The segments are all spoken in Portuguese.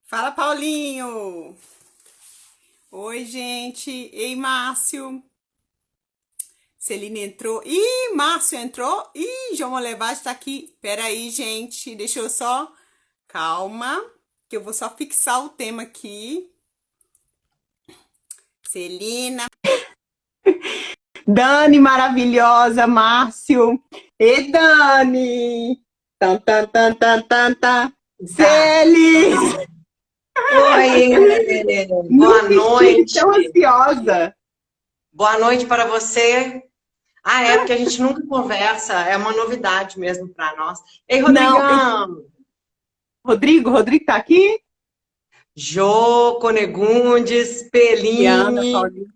Fala, Paulinho! Oi, gente. Ei, Márcio. Celina entrou. Ih, Márcio entrou. Ih, João Molevade tá aqui. Peraí, gente. Deixa eu só... Calma, que eu vou só fixar o tema aqui. Celina. Dani, maravilhosa. Márcio. E Dani. Tan, tan, tan, tan, tan, tan. Tá. Celis! Oi, boa Nunca estive noite. tão ansiosa. Boa noite para você. Ah, é porque a gente nunca conversa, é uma novidade mesmo para nós. Ei, Não, Rodrigão, Rodrigo tá aqui? Jô, Conegundes, E Ana, Peline. Paulinho.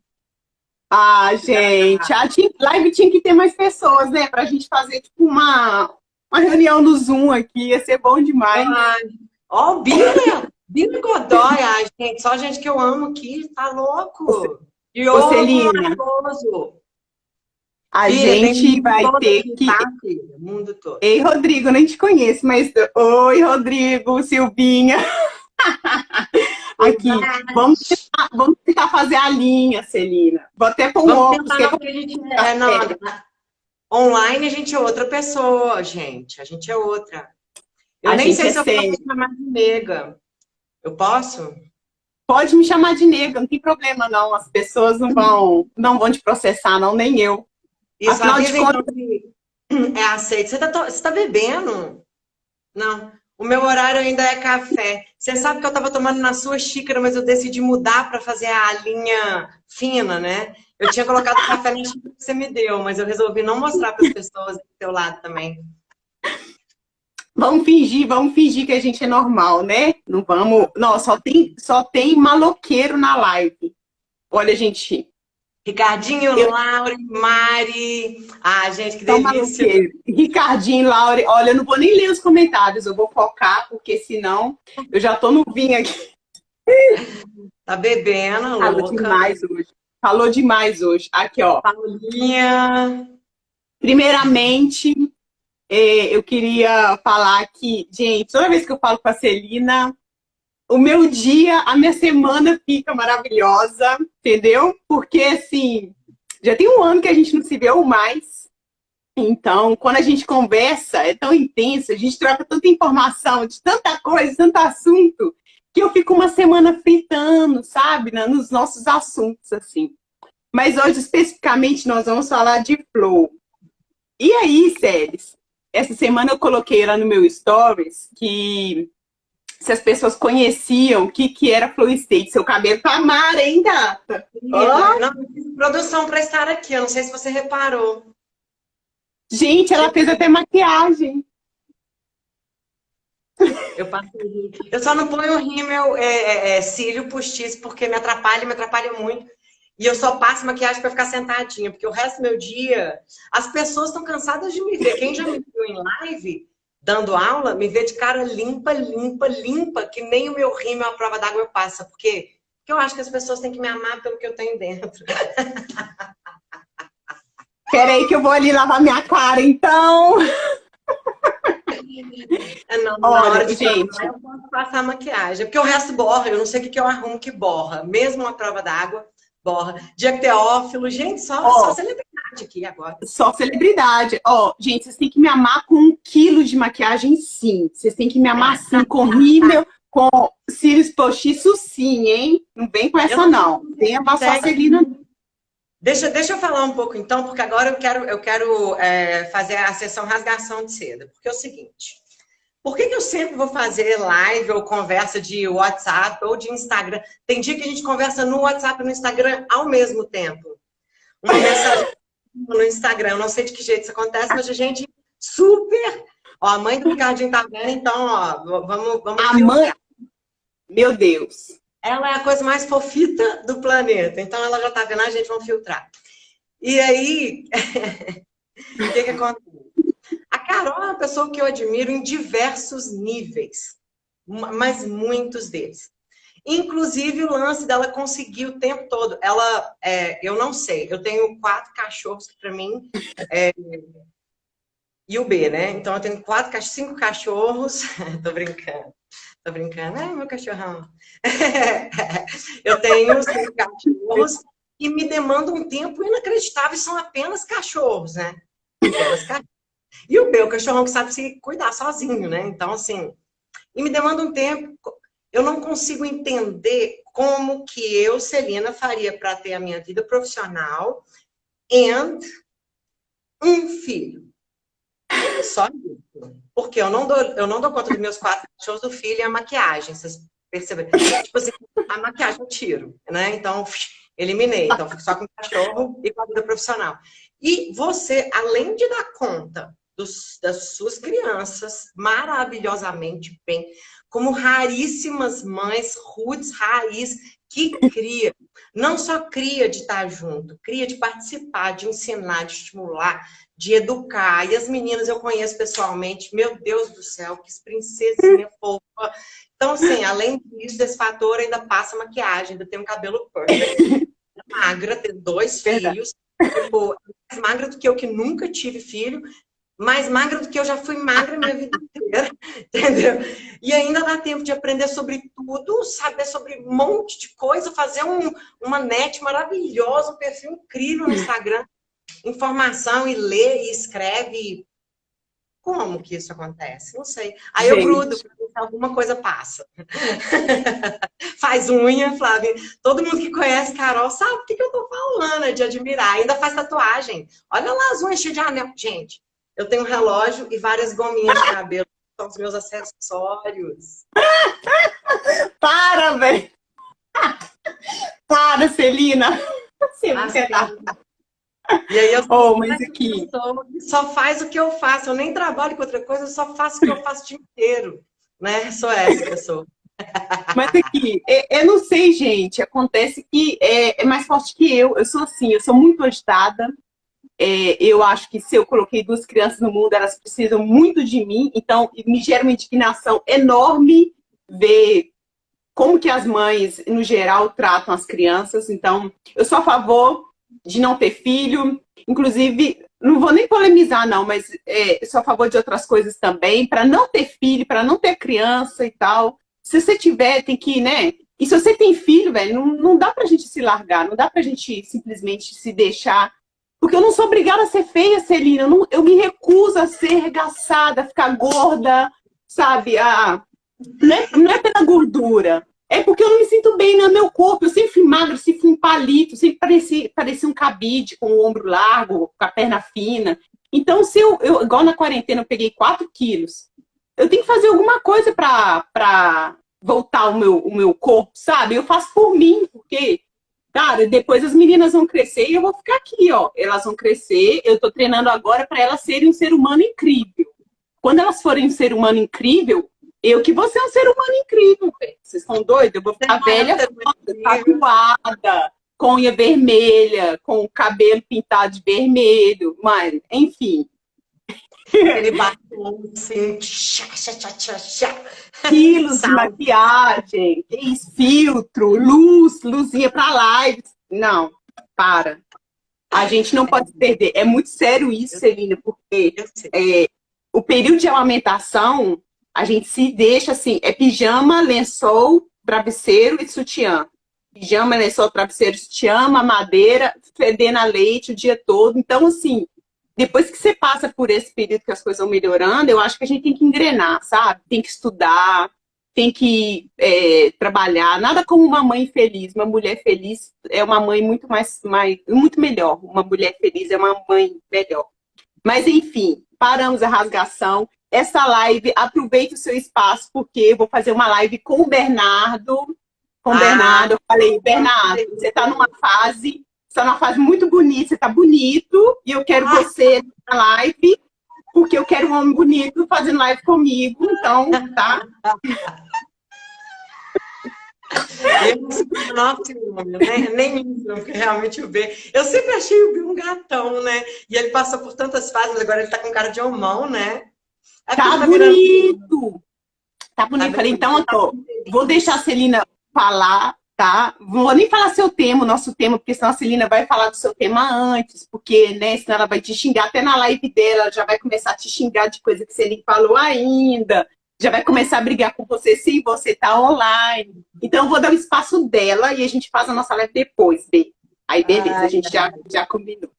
Ah, gente, live tinha que ter mais pessoas, né? Pra gente fazer tipo uma reunião no Zoom aqui, ia ser bom demais. Ai, ó, o Bila Godoy, ai, gente, só gente que eu amo aqui, tá louco. Ô, Diogo Celina, Matoso. a Filha, tem gente mundo vai todo ter aqui, que. tá, filha? Mundo todo. Ei, Rodrigo, nem te conheço, mas. Oi, Rodrigo, Silvinha. Aqui, vamos tentar fazer a linha, Celina. Vou até pôr um Vamos óculos, tentar, que é não, pra porque a gente ficar é, não, sério. online a gente é outra pessoa, gente. A gente é outra. Eu A nem gente sei é se eu posso sério. chamar de nega. Eu posso? Pode me chamar de nega, não tem problema, não. As pessoas não vão te processar, não, nem eu. Isso, Afinal de avisa então contas, que é aceito. Você tá bebendo? Não. O meu horário ainda é café. Você sabe que eu estava tomando na sua xícara, mas eu decidi mudar para fazer a linha fina, né? Eu tinha colocado café na xícara que você me deu, mas eu resolvi não mostrar para as pessoas do seu lado também. vamos fingir que a gente é normal, né? Não vamos. Não, só tem maloqueiro na live. Olha, gente, Ricardinho, eu Laura, Mari. Ah, gente, que sou delícia. maloqueiro. Ricardinho, Laura, olha, eu não vou nem ler os comentários, eu vou focar, porque senão eu já tô no vinho aqui. Tá bebendo, Falou louca. demais hoje. Falou demais hoje. Aqui, ó. Paulinha. Primeiramente, eu queria falar que, gente, toda vez que eu falo com a Celina, o meu dia, a minha semana fica maravilhosa, entendeu? Porque, assim, já tem um ano que a gente não se vê mais. Então, quando a gente conversa, é tão intenso, a gente troca tanta informação de tanta coisa, tanto assunto, que eu fico uma semana fritando, sabe? Nos nossos assuntos, assim. Mas hoje, especificamente, nós vamos falar de flow. E aí, Séries, essa semana eu coloquei lá no meu stories que se as pessoas conheciam o que era flow state. Seu cabelo tá mara, hein, gata? Menina, Ó, não, eu fiz produção para estar aqui. Eu não sei se você reparou. gente, ela fez Tipo, até maquiagem. eu passei. Eu só não ponho rímel, cílio postiço, porque me atrapalha muito. E eu só passo maquiagem para ficar sentadinha, porque o resto do meu dia, as pessoas estão cansadas de me ver. Quem já me viu em live, dando aula, me vê de cara limpa, limpa, limpa, que nem o meu rímel à prova d'água eu passo. Por quê? Porque eu acho que as pessoas têm que me amar pelo que eu tenho dentro. Peraí que eu vou ali lavar minha cara, então. Na Olha, hora de gravar, gente, eu posso passar maquiagem. Porque o resto borra. Eu não sei o que que eu arrumo que borra. Mesmo a prova d'água, borra. Dia Teófilo. Gente, só ó, celebridade aqui agora. só celebridade. Ó, gente, vocês têm que me amar com 1 quilo de maquiagem, sim. Vocês têm que me amar, sim, com rímel, com cílios postiços, sim, hein? Não vem com Eu essa, não sei não. como Venha você passar a consegue. Celina. Deixa eu falar um pouco então, porque agora eu quero fazer a sessão rasgação de seda. Porque é o seguinte. Por que eu sempre vou fazer live ou conversa de WhatsApp ou de Instagram? Tem dia que a gente conversa no WhatsApp e no Instagram ao mesmo tempo. Uma mensagem no Instagram. Eu não sei de que jeito isso acontece, mas a gente super. Ó, a mãe do Ricardinho tá vendo, então, ó, vamos A mãe, filtrar. meu Deus. Ela é a coisa mais fofita do planeta, então ela já tá vendo, a gente vamos filtrar. E aí, o que acontece? A Carol é uma pessoa que eu admiro em diversos níveis, mas muitos deles. Inclusive o lance dela conseguir o tempo todo. Eu não sei, eu tenho 4 cachorros que para mim e o B, né? Então eu tenho 5 cachorros, tô brincando. Tô brincando. Ai, meu cachorrão. Eu tenho 5 cachorros que me demandam um tempo inacreditável e são apenas cachorros, né? Apenas cachorros. E o meu cachorrão que sabe se cuidar sozinho, né? Então, assim, e me demanda um tempo. Eu não consigo entender como que eu, Celina, faria para ter a minha vida profissional e um filho. Só isso. Porque eu não dou conta dos meus 4 cachorros, do filho e a maquiagem. Vocês perceberam? Tipo assim, a maquiagem eu tiro, né? Então, eliminei. Então, fico só com o cachorro e com a vida profissional. E você, além de dar conta das suas crianças maravilhosamente bem, como raríssimas mães, roots, raiz, que cria, não só cria de estar junto, cria de participar, de ensinar, de estimular, de educar. E as meninas eu conheço pessoalmente, meu Deus do céu, que princesinha fofa. Então, assim, além disso, desse fator, ainda passa maquiagem, ainda tem um cabelo perfect, magra, ter 2 filhos, tipo, mais magra do que eu que nunca tive filho, mais magra do que eu já fui magra minha vida inteira, entendeu? E ainda dá tempo de aprender sobre tudo, saber sobre um monte de coisa, fazer uma net maravilhosa, um perfil incrível no Instagram, informação e lê e escreve. Como que isso acontece? Não sei. Aí eu grudo, alguma coisa passa. Faz unha, Flávia. Todo mundo que conhece Carol sabe o que eu tô falando, é de admirar. Ainda faz tatuagem. Olha lá as unhas cheias de anel. Gente, eu tenho um relógio e várias gominhas de cabelo. São os meus acessórios. Para, velho! Para, Celina! Você não quer dar. E aí eu mas aqui... só faz o que eu faço. Eu nem trabalho com outra coisa, eu só faço o que eu faço o dia inteiro. Né? Sou essa pessoa. Mas aqui, eu não sei, gente. Acontece que é mais forte que eu. Eu sou assim, eu sou muito agitada. Eu acho que se eu coloquei 2 crianças no mundo, elas precisam muito de mim. Então, me gera uma indignação enorme ver como que as mães, no geral, tratam as crianças. Então, eu sou a favor de não ter filho. Inclusive, não vou nem polemizar, não, mas sou a favor de outras coisas também, para não ter filho, para não ter criança e tal. Se você tiver, tem que, né? E se você tem filho, velho, não dá pra gente se largar, não dá pra gente simplesmente se deixar. Porque eu não sou obrigada a ser feia, Celina. Eu me recuso a ser arregaçada, a ficar gorda, sabe? Não é pela gordura. É porque eu não me sinto bem no meu corpo. Eu sempre fui magra, sempre fui um palito, sempre parecia um cabide, com o ombro largo, com a perna fina. Então, se igual na quarentena, eu peguei 4 quilos, eu tenho que fazer alguma coisa para voltar o meu corpo, sabe? Eu faço por mim, porque, cara, depois as meninas vão crescer e eu vou ficar aqui, ó. Elas vão crescer, eu tô treinando agora para elas serem um ser humano incrível. Quando elas forem um ser humano incrível, eu que vou ser um ser humano incrível, velho. Vocês estão doidos? Eu vou ficar velha, tatuada, com unha vermelha, com o cabelo pintado de vermelho, mas, enfim. Ele batom assim, quilos de maquiagem, filtro, luzinha para live. Não, para. A gente não pode perder. É muito sério isso, Celina, porque o período de amamentação, a gente se deixa assim, é pijama, lençol, travesseiro e sutiã. Pijama, lençol, travesseiro, sutiã, mamadeira, fedendo a leite o dia todo. Então, assim, depois que você passa por esse período que as coisas vão melhorando, eu acho que a gente tem que engrenar, sabe? Tem que estudar, tem que trabalhar. Nada como uma mãe feliz. Uma mulher feliz é uma mãe muito muito melhor. Uma mulher feliz é uma mãe melhor. Mas, enfim, paramos a rasgação. Essa live, aproveite o seu espaço, porque eu vou fazer uma live com o Bernardo. Com o Bernardo, eu falei, Bernardo, você está numa fase muito bonita, você está bonito, e eu quero você na live, porque eu quero um homem bonito fazendo live comigo, então, tá? Nossa, nem isso, porque realmente o B. Eu sempre achei o B um gatão, né? E ele passou por tantas fases, mas agora ele tá com cara de homão, né? Tá bonito! Tá bonito. Falei, então, vou deixar a Celina falar, tá? Não vou nem falar seu tema, o nosso tema, porque senão a Celina vai falar do seu tema antes, porque, né, senão ela vai te xingar, até na live dela, ela já vai começar a te xingar de coisa que você nem falou ainda. já vai começar a brigar com você se você tá online. Então, eu vou dar o espaço dela e a gente faz a nossa live depois, B. Aí, beleza, a Ai, gente já combinou.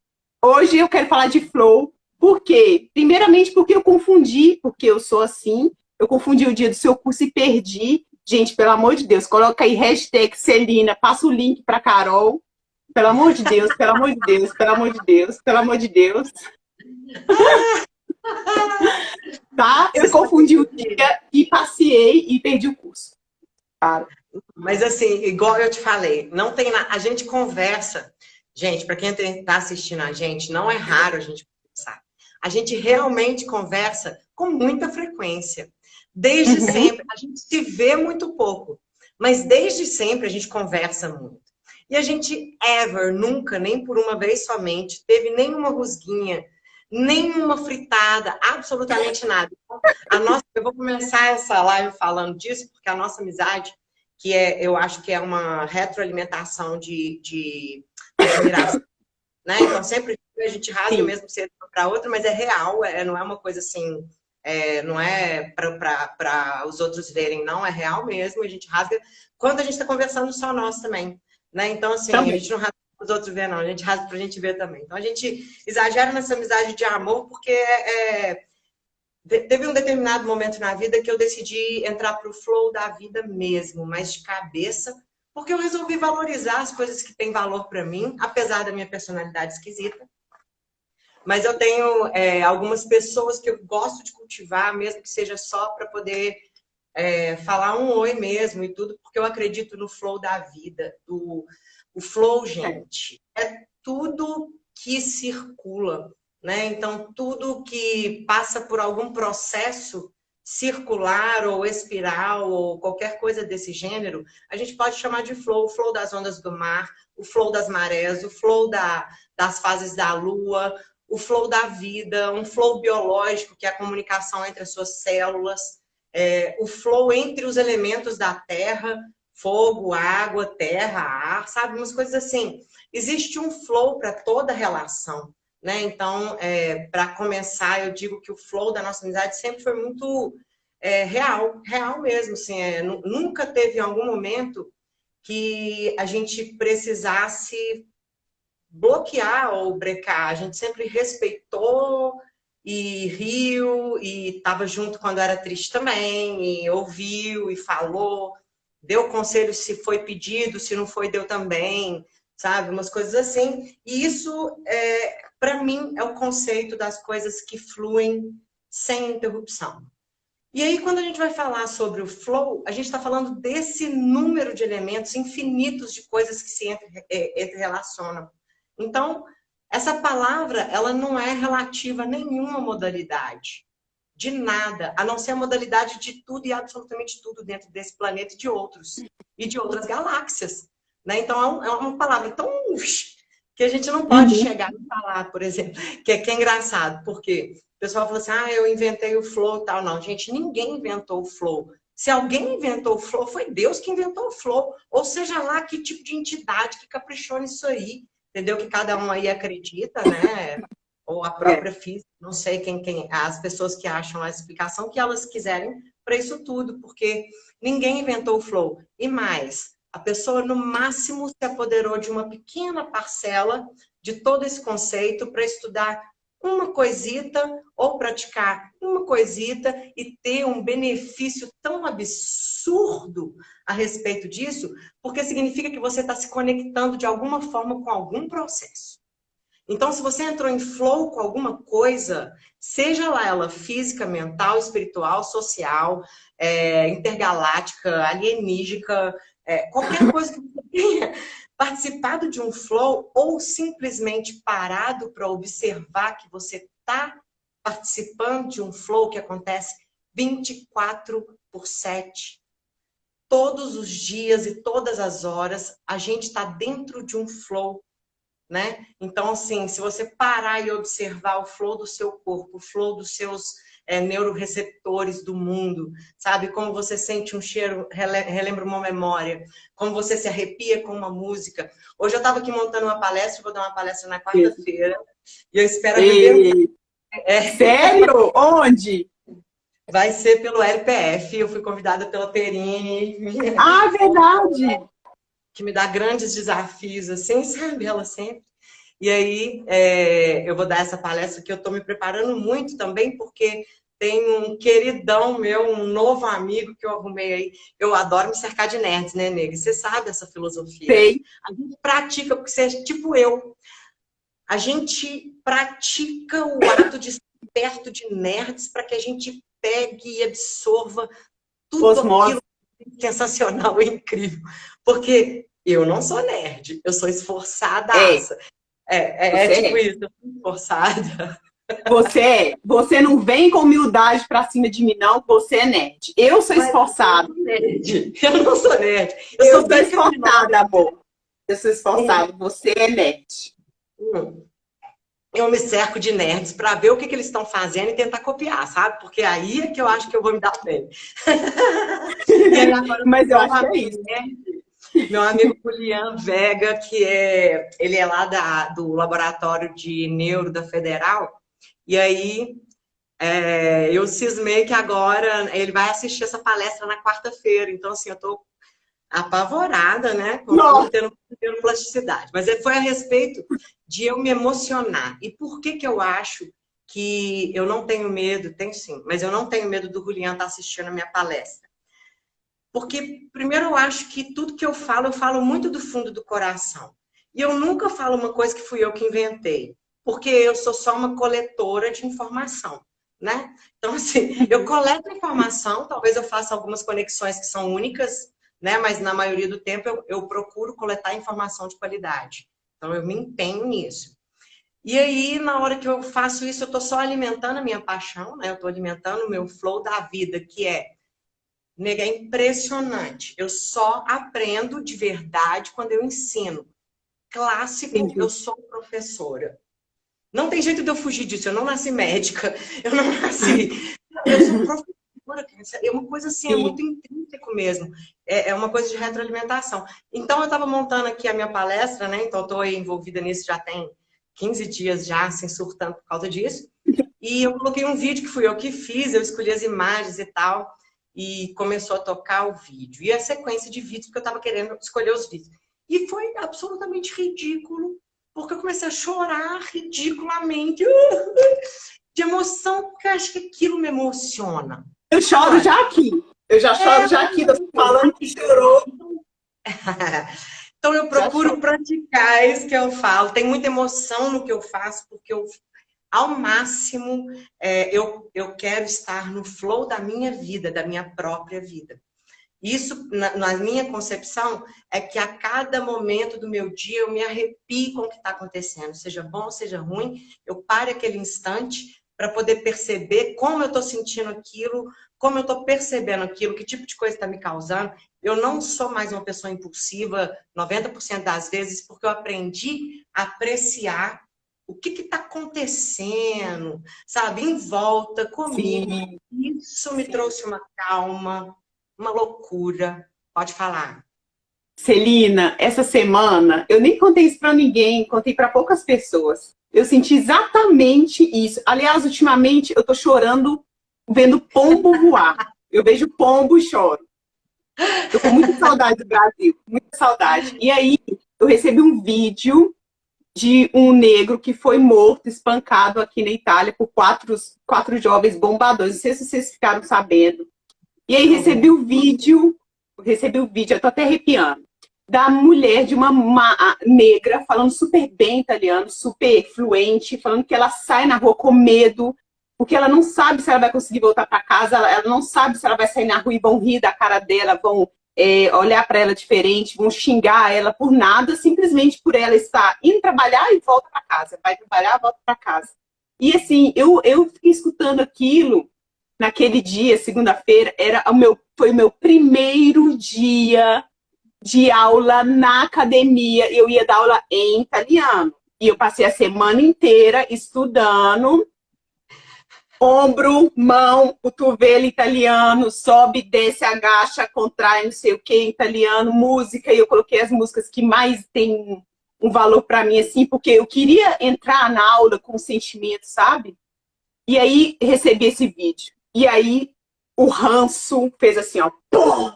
Hoje eu quero falar de flow. Por quê? Primeiramente porque eu confundi, porque eu sou assim, eu confundi o dia do seu curso e perdi. Gente, pelo amor de Deus, coloca aí hashtag Celina, passa o link para Carol. Pelo amor de Deus, pelo amor de Deus, pelo amor de Deus, pelo amor de Deus. Tá? eu Você só confundiu o dia e passei e perdi o curso. Claro. Mas assim, igual eu te falei, não tem a gente conversa. Gente, para quem está assistindo a gente, não é raro a gente conversar. A gente realmente conversa com muita frequência. Desde Uhum. sempre, a gente se vê muito pouco, mas desde sempre a gente conversa muito. E a gente nunca, nem por uma vez somente, teve nenhuma rusguinha, nenhuma fritada, absolutamente nada. Eu vou começar essa live falando disso, porque a nossa amizade eu acho que é uma retroalimentação de admiração, né? Então, sempre a gente rasga Sim, mesmo cedo para outra, mas é real, não é uma coisa assim, não é para os outros verem, não, é real mesmo, a gente rasga quando a gente está conversando só nós também, né? Então, assim, a também. gente não rasga para os outros ver, não, a gente rasga para a gente ver também. Então, a gente exagera nessa amizade de amor, porque teve um determinado momento na vida que eu decidi entrar para o flow da vida mesmo, mas de cabeça, porque eu resolvi valorizar as coisas que têm valor para mim, apesar da minha personalidade esquisita. Mas eu tenho algumas pessoas que eu gosto de cultivar, mesmo que seja só para poder falar um oi mesmo e tudo, porque eu acredito no flow da vida. O flow, É. gente, é tudo que circula, né? Então, tudo que passa por algum processo circular ou espiral ou qualquer coisa desse gênero, a gente pode chamar de flow. O flow das ondas do mar, o flow das marés, o flow das fases da lua, o flow da vida, um flow biológico, que é a comunicação entre as suas células, o flow entre os elementos da terra, fogo, água, terra, ar, sabe? Umas coisas assim. Existe um flow para toda relação, né? Então, para começar, eu digo que o flow da nossa amizade sempre foi muito real mesmo. Assim, nunca teve em algum momento que a gente precisasse bloquear ou brecar. A gente sempre respeitou e riu e estava junto quando era triste também, e ouviu e falou, deu conselho se foi pedido, se não foi, deu também, sabe? Umas coisas assim. E isso, para mim, é o conceito das coisas que fluem sem interrupção. E aí, quando a gente vai falar sobre o flow, a gente está falando desse número de elementos infinitos de coisas que se entre-relacionam. Então, essa palavra, ela não é relativa a nenhuma modalidade, de nada, a não ser a modalidade de tudo e absolutamente tudo dentro desse planeta e de outros, e de outras galáxias. Né? Então, é uma palavra tão que a gente não pode Uhum. chegar e falar, por exemplo, que é engraçado, porque o pessoal fala assim, eu inventei o flow e tal. Não, gente, ninguém inventou o flow. Se alguém inventou o flow, foi Deus que inventou o flow. Ou seja lá que tipo de entidade que caprichou nisso aí, entendeu? Que cada um aí acredita, né? Ou a É. própria física, não sei as pessoas que acham a explicação que elas quiserem para isso tudo, porque ninguém inventou o flow. E mais, a pessoa no máximo se apoderou de uma pequena parcela de todo esse conceito para estudar uma coisita ou praticar uma coisita e ter um benefício tão absurdo a respeito disso, porque significa que você está se conectando de alguma forma com algum processo. Então, se você entrou em flow com alguma coisa, seja lá ela física, mental, espiritual, social, intergaláctica, alienígena, qualquer coisa que você tenha participado de um flow ou simplesmente parado para observar que você está participando de um flow que acontece 24/7. Todos os dias e todas as horas, a gente está dentro de um flow. Né? Então, assim, se você parar e observar o flow do seu corpo, o flow dos seus neuroreceptores do mundo, sabe? Como você sente um cheiro, relembra uma memória, como você se arrepia com uma música. Hoje eu estava aqui montando uma palestra, vou dar uma palestra na quarta-feira, e eu espero viver. E... Sério? Onde? Vai ser pelo LPF. Eu fui convidada pela Perine, Ah, verdade! que me dá grandes desafios, assim, sabe? Ela sempre. E aí, eu vou dar essa palestra que eu estou me preparando muito também, porque tem um queridão meu, um novo amigo que eu arrumei aí. Eu adoro me cercar de nerds, né, Nega? Você sabe essa filosofia, né? Sei. A gente pratica, porque você é tipo eu. A gente pratica o ato de estar perto de nerds para que a gente pegue e absorva tudo Osmose. aquilo sensacional e incrível. Porque eu não sou nerd, eu sou É, esforçadaça. É você tipo é. isso, eu sou esforçada. Você é. Você não vem com humildade pra cima de mim, não. Você é nerd. Eu sou Mas eu não esforçada. sou nerd. Eu não sou nerd. Eu Eu sou sou bem criminosa. esforçada, amor. Eu sou esforçada. Você é nerd. Eu me cerco de nerds para ver o que eles estão fazendo e tentar copiar, sabe? Porque aí é que eu acho que eu vou me dar bem. E aí agora Mas eu eu acho um que é amigo isso. nerd, meu amigo Julian Vega, ele é lá do Laboratório de Neuro da Federal, e aí eu cismei que agora ele vai assistir essa palestra na quarta-feira, então assim, eu tô apavorada, né, com tudo Nossa, tendo plasticidade. Mas foi a respeito de eu me emocionar. E por que que eu acho que eu não tenho medo? Tenho sim, mas eu não tenho medo do Julian estar assistindo a minha palestra. Porque, primeiro, eu acho que tudo que eu falo muito do fundo do coração. E eu nunca falo uma coisa que fui eu que inventei, porque eu sou só uma coletora de informação, né? Então, assim, eu coleto informação, talvez eu faça algumas conexões que são únicas, né? Mas na maioria do tempo eu procuro coletar informação de qualidade. Então, eu me empenho nisso. E aí, na hora que eu faço isso, eu estou só alimentando a minha paixão, né? Eu estou alimentando o meu flow da vida, que é Nega, é impressionante. Eu só aprendo de verdade quando eu ensino. Clássico, eu entendi. sou professora. Não tem jeito de eu fugir disso. Eu não nasci médica, eu não nasci. Eu sou professora. É uma coisa assim, é muito Sim. intrínseco mesmo. É uma coisa de retroalimentação. Então, eu estava montando aqui a minha palestra, né? Então, eu estou envolvida nisso já tem 15 dias já, assim, surtando por causa disso. E eu coloquei um vídeo que fui eu que fiz, eu escolhi as imagens e tal, e começou a tocar o vídeo. E a sequência de vídeos, porque eu estava querendo escolher os vídeos. E foi absolutamente ridículo, porque eu comecei a chorar ridiculamente, de emoção, porque eu acho que aquilo me emociona. Eu choro Agora, já aqui. Eu já choro já aqui. Tô falando que chorou. então eu Já procuro choro. praticar isso que eu falo. Tem muita emoção no que eu faço, porque eu ao máximo, eu quero estar no flow da minha vida, da minha própria vida. Isso, na minha concepção, é que a cada momento do meu dia eu me arrepio com o que está acontecendo, seja bom, seja ruim, eu paro aquele instante para poder perceber como eu estou sentindo aquilo, como eu estou percebendo aquilo, que tipo de coisa está me causando. Eu não sou mais uma pessoa impulsiva 90% das vezes, porque eu aprendi a apreciar o que está acontecendo, sabe, em volta comigo. Sim, Isso me sim. trouxe uma calma, uma loucura. Pode falar. Celina, essa semana, eu nem contei isso pra ninguém, contei pra poucas pessoas. Eu senti exatamente isso. Aliás, ultimamente, eu tô chorando vendo pombo voar. Eu vejo pombo e choro. Tô com muita saudade do Brasil, muita saudade. E aí, eu recebi um vídeo de um negro que foi morto, espancado aqui na Itália por quatro jovens bombadores. Não sei se vocês ficaram sabendo. E aí Uhum. recebi o vídeo, eu tô até arrepiando, da mulher de uma negra falando super bem italiano, super fluente, falando que ela sai na rua com medo, porque ela não sabe se ela vai conseguir voltar para casa, ela não sabe se ela vai sair na rua e vão rir da cara dela, vão olhar para ela diferente, vão xingar ela por nada, simplesmente por ela estar indo trabalhar e volta para casa, vai trabalhar, volta para casa. E assim, eu fiquei escutando aquilo naquele dia, segunda-feira, foi o meu primeiro dia de aula na academia. Eu ia dar aula em italiano. E eu passei a semana inteira estudando ombro, mão, cotovelo italiano, sobe, desce, agacha, contrai, não sei o que, italiano, música, e eu coloquei as músicas que mais tem um valor para mim, assim, porque eu queria entrar na aula com sentimento, sabe? E aí recebi esse vídeo. E aí o ranço fez assim, ó. Pum!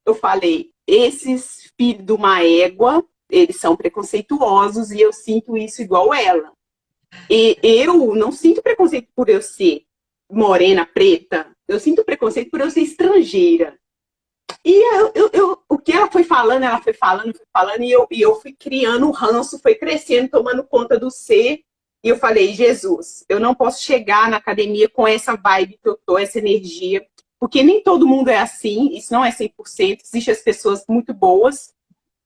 Eu falei, esses filhos de uma égua, eles são preconceituosos e eu sinto isso igual ela. E eu não sinto preconceito por eu ser morena, preta. Eu sinto preconceito por eu ser estrangeira. E o que foi falando, e eu fui criando um ranço, foi crescendo, tomando conta do ser. E eu falei, Jesus, eu não posso chegar na academia com essa vibe que eu tô, essa energia, porque nem todo mundo é assim, isso não é 100%, existem as pessoas muito boas.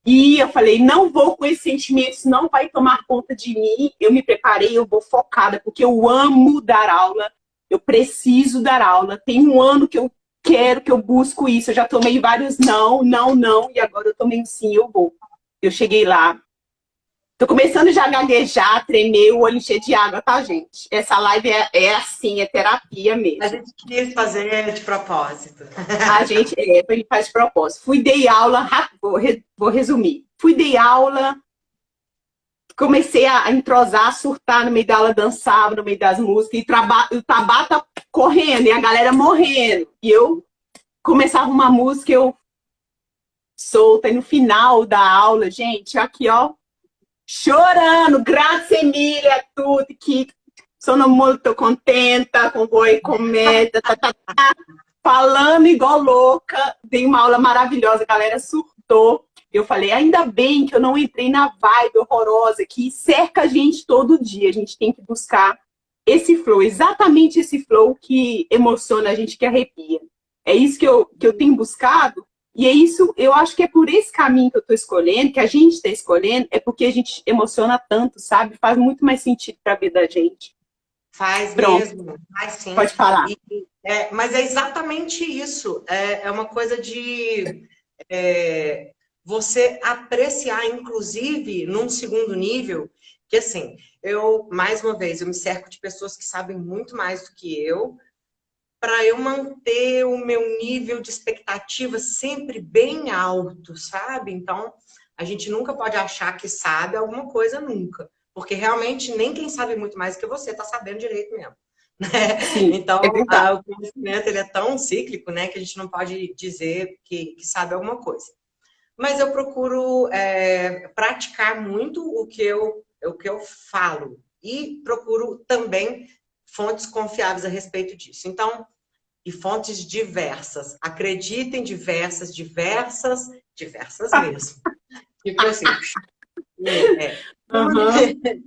E eu falei, não vou com esses sentimentos, não vai tomar conta de mim. Eu me preparei, eu vou focada, porque eu amo dar aula, eu preciso dar aula. Tem um ano que eu quero, que eu busco isso. Eu já tomei vários não, não, não, e agora eu tomei um sim, eu vou. Eu cheguei lá, tô começando já a gaguejar, tremer, o olho cheio de água, tá, gente? Essa live é assim, é terapia A mesmo. gente quis fazer de propósito. A gente faz de propósito. Fui, dei aula, vou resumir. Fui, dei aula, comecei a entrosar, a surtar no meio da aula, dançava no meio das músicas, e o Tabata correndo, e a galera morrendo. E eu começava uma música, eu solta, e no final da aula, gente, aqui, ó, chorando, grazie mille a tutti, que sono molto contenta com voi, comédia, falando igual louca, dei uma aula maravilhosa, a galera surtou. Eu falei, ainda bem que eu não entrei na vibe horrorosa que cerca a gente todo dia. A gente tem que buscar esse flow, exatamente esse flow que emociona a gente, que arrepia. É isso que eu tenho buscado, e é isso, eu acho que é por esse caminho que eu estou escolhendo, que a gente está escolhendo, é porque a gente emociona tanto, sabe? Faz muito mais sentido para a vida da gente. Faz Pronto, mesmo, faz sim. pode falar. Mas é exatamente isso. É uma coisa de você apreciar, inclusive, num segundo nível, que assim, mais uma vez, eu me cerco de pessoas que sabem muito mais do que eu, para eu manter o meu nível de expectativa sempre bem alto, sabe? Então, a gente nunca pode achar que sabe alguma coisa nunca, porque realmente nem quem sabe muito mais que você está sabendo direito mesmo. Né? Sim, é Então, verdade. o conhecimento ele é tão cíclico, né, que a gente não pode dizer que sabe alguma coisa. Mas eu procuro praticar muito o que eu falo e procuro também fontes confiáveis a respeito disso. Então, e fontes diversas. Acreditem, diversas mesmo. Tipo assim, é. Uhum.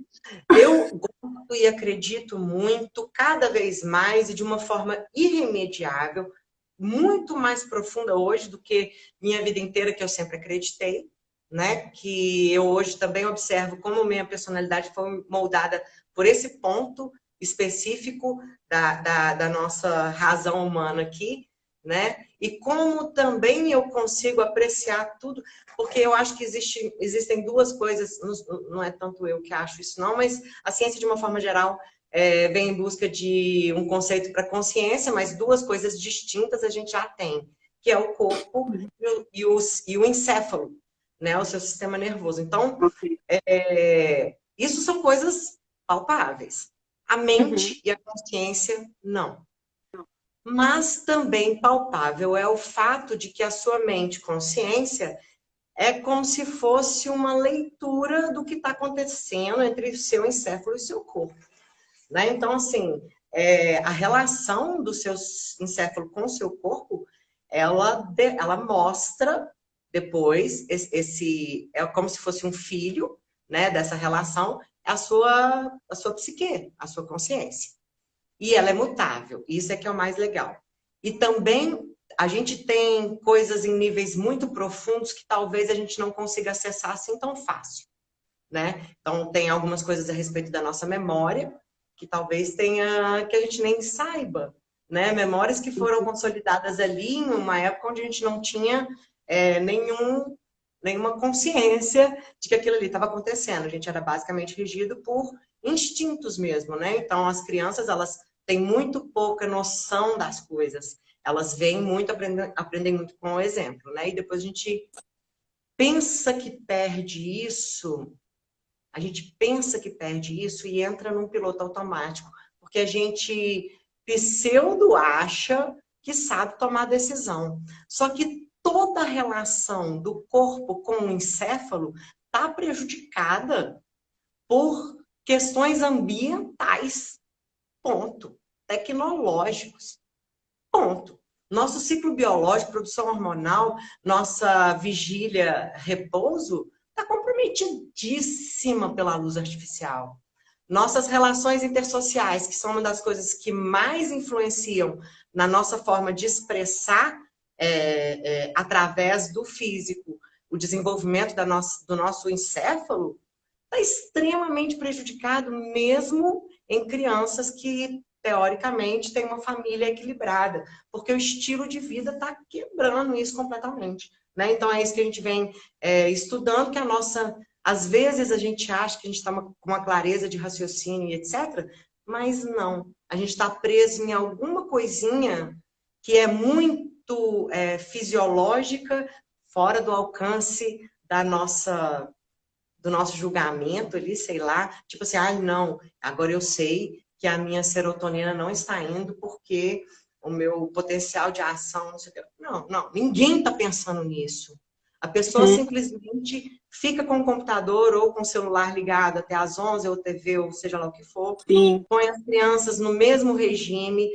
Eu gosto e acredito muito, cada vez mais e de uma forma irremediável, muito mais profunda hoje do que minha vida inteira, que eu sempre acreditei, né? Que eu hoje também observo como minha personalidade foi moldada por esse ponto específico da nossa razão humana aqui, né? E como também eu consigo apreciar tudo, porque eu acho que existem duas coisas, não é tanto eu que acho isso não, mas a ciência de uma forma geral vem em busca de um conceito para consciência, mas duas coisas distintas a gente já tem, que é o corpo e o encéfalo, né? O seu sistema nervoso. Então, isso são coisas palpáveis. A Uhum. mente e a consciência, não. Mas também palpável é o fato de que a sua mente, consciência, é como se fosse uma leitura do que está acontecendo entre o seu encéfalo e o seu corpo. Né? Então, assim, a relação do seu encéfalo com o seu corpo, ela mostra depois, é como se fosse um filho, né, dessa relação, a sua psique, a sua consciência. E ela é mutável, isso é que é o mais legal. E também a gente tem coisas em níveis muito profundos que talvez a gente não consiga acessar assim tão fácil, né? Então tem algumas coisas a respeito da nossa memória que talvez tenha que a gente nem saiba, né? Memórias que foram consolidadas ali em uma época onde a gente não tinha nenhuma consciência de que aquilo ali estava acontecendo. A gente era basicamente regido por instintos mesmo, né? Então as crianças elas têm muito pouca noção das coisas. Elas veem muito, aprendem muito com o exemplo, né? E depois a gente pensa que perde isso, a gente pensa que perde isso e entra num piloto automático, porque a gente pseudo acha que sabe tomar decisão. Só que toda a relação do corpo com o encéfalo está prejudicada por questões ambientais, ponto. Tecnológicos, ponto. Nosso ciclo biológico, produção hormonal, nossa vigília, repouso, está comprometidíssima pela luz artificial. Nossas relações intersociais, que são uma das coisas que mais influenciam na nossa forma de expressar através do físico o desenvolvimento do nosso encéfalo, está extremamente prejudicado, mesmo em crianças que, teoricamente, têm uma família equilibrada, porque o estilo de vida está quebrando isso completamente. Né? Então, é isso que a gente vem estudando, que a nossa... Às vezes, a gente acha que a gente está com uma clareza de raciocínio e etc., mas não. A gente está preso em alguma coisinha que é muito fisiológica, fora do alcance do nosso julgamento ali, sei lá, tipo assim, não, agora eu sei que a minha serotonina não está indo porque o meu potencial de ação, não sei o que. Não, ninguém está pensando nisso. A pessoa simplesmente fica com o computador ou com o celular ligado até às 11, ou TV, ou seja lá o que for, põe as crianças no mesmo regime,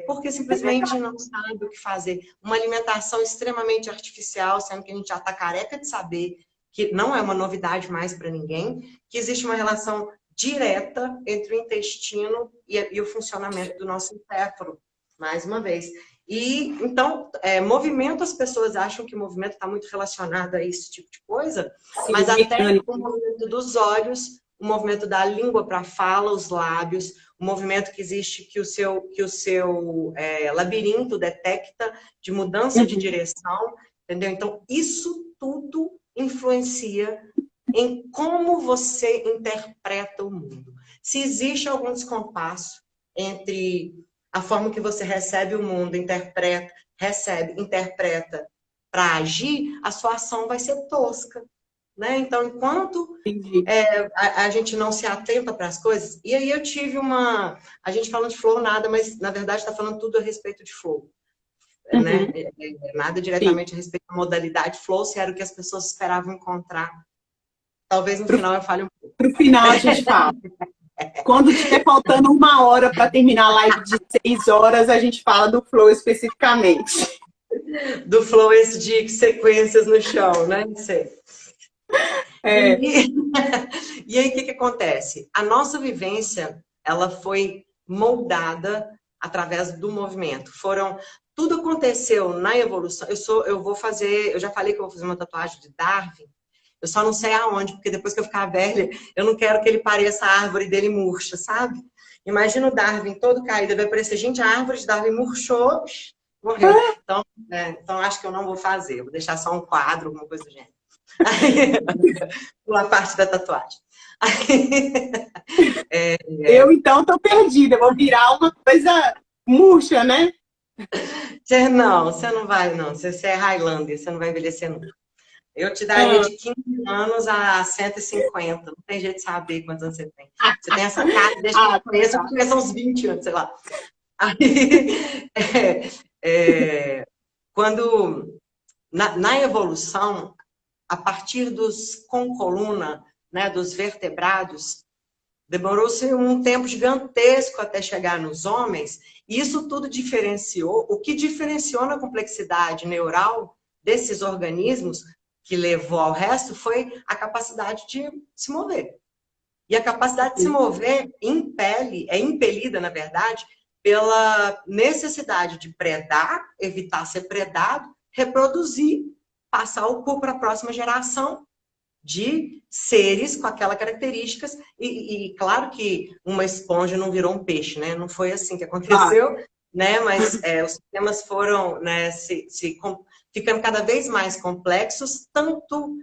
porque simplesmente não sabe o que fazer. Uma alimentação extremamente artificial, sendo que a gente já está careca de saber que não é uma novidade mais para ninguém, que existe uma relação direta entre o intestino e o funcionamento do nosso encéfalo, mais uma vez. E, então, movimento, as pessoas acham que o movimento está muito relacionado a esse tipo de coisa, mas até o movimento dos olhos, o movimento da língua para a fala, os lábios, o movimento que existe que o seu labirinto detecta de mudança de direção, entendeu? Então, isso tudo influencia em como você interpreta o mundo. Se existe algum descompasso entre a forma que você recebe o mundo, interpreta para agir, a sua ação vai ser tosca. Né? Então, enquanto a gente não se atenta para as coisas... E aí eu tive uma... A gente falando de flow nada, mas na verdade está falando tudo a respeito de flow. Né? Nada diretamente a respeito da modalidade flow, se era o que as pessoas esperavam encontrar. Talvez no final eu fale um pouco. No final a gente fala. Quando estiver faltando 1 hora para terminar a live de 6 horas, a gente fala do flow especificamente. Do flow esse de sequências no chão, né? Não sei. E aí, o que acontece? A nossa vivência, ela foi moldada através do movimento. Tudo aconteceu na evolução. Eu já falei que eu vou fazer uma tatuagem de Darwin. Eu só não sei aonde, porque depois que eu ficar velha, eu não quero que ele pareça a árvore dele murcha, sabe? Imagina o Darwin todo caído, vai parecer, gente, a árvore de Darwin murchou, morreu. Então acho que eu não vou fazer, vou deixar só um quadro, alguma coisa do gênero. Pela parte da tatuagem. Eu, então, tô perdida, vou virar uma coisa murcha, né? Não, você não vai, não. Você é Highlander, você não vai envelhecer nunca. Eu te daria de 15 anos a 150. Não tem jeito de saber quantos anos você tem. Você tem essa cara, deixa que eu conheço, eu conheço uns 20 anos, sei lá. Aí, quando, na evolução, a partir dos com coluna, né, dos vertebrados, demorou-se um tempo gigantesco até chegar nos homens, e isso tudo diferenciou. O que diferenciou na complexidade neural desses organismos, que levou ao resto, foi a capacidade de se mover. E a capacidade de se mover é impelida, na verdade, pela necessidade de predar, evitar ser predado, reproduzir, passar o corpo para a próxima geração de seres com aquelas características. E claro que uma esponja não virou um peixe, né? Não foi assim que aconteceu, né? Mas os sistemas foram, né, ficando cada vez mais complexos, tanto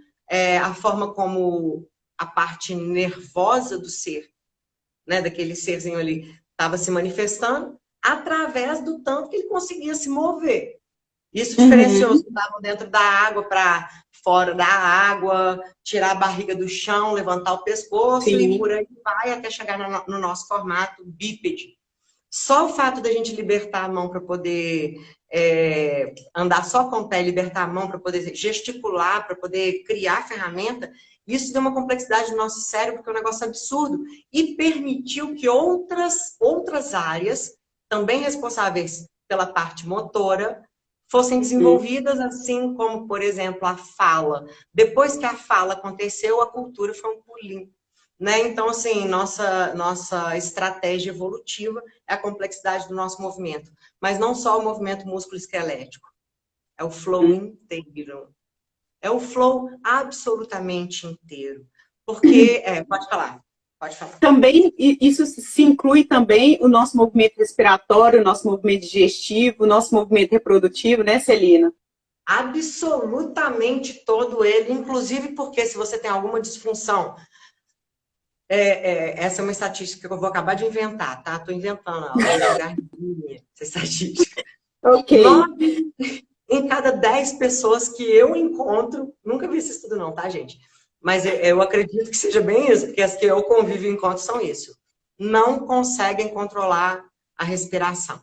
a forma como a parte nervosa do ser, né, daquele serzinho ali, estava se manifestando, através do tanto que ele conseguia se mover. Isso diferenciou os que estavam dentro da água para fora da água, tirar a barriga do chão, levantar o pescoço e por aí vai até chegar no nosso formato bípede. Só o fato da gente libertar a mão para poder andar só com o pé, libertar a mão para poder gesticular, para poder criar ferramenta, isso deu uma complexidade no nosso cérebro, que é um negócio absurdo, e permitiu que outras áreas, também responsáveis pela parte motora, fossem desenvolvidas, assim como, por exemplo, a fala. Depois que a fala aconteceu, a cultura foi um pulinho. Né? Então, assim, nossa estratégia evolutiva é a complexidade do nosso movimento. Mas não só o movimento músculo-esquelético. É o flow inteiro. É o flow absolutamente inteiro. Porque, pode falar, pode falar. Também, isso se inclui também o nosso movimento respiratório, o nosso movimento digestivo, o nosso movimento reprodutivo, né, Celina? Absolutamente todo ele, inclusive porque se você tem alguma disfunção, essa é uma estatística que eu vou acabar de inventar, tá? Estou inventando essa estatística. Ok. 9 em cada 10 pessoas que eu encontro, nunca vi esse estudo não, tá, gente? Mas eu acredito que seja bem isso, porque as que eu convivo e encontro são isso. Não conseguem controlar a respiração.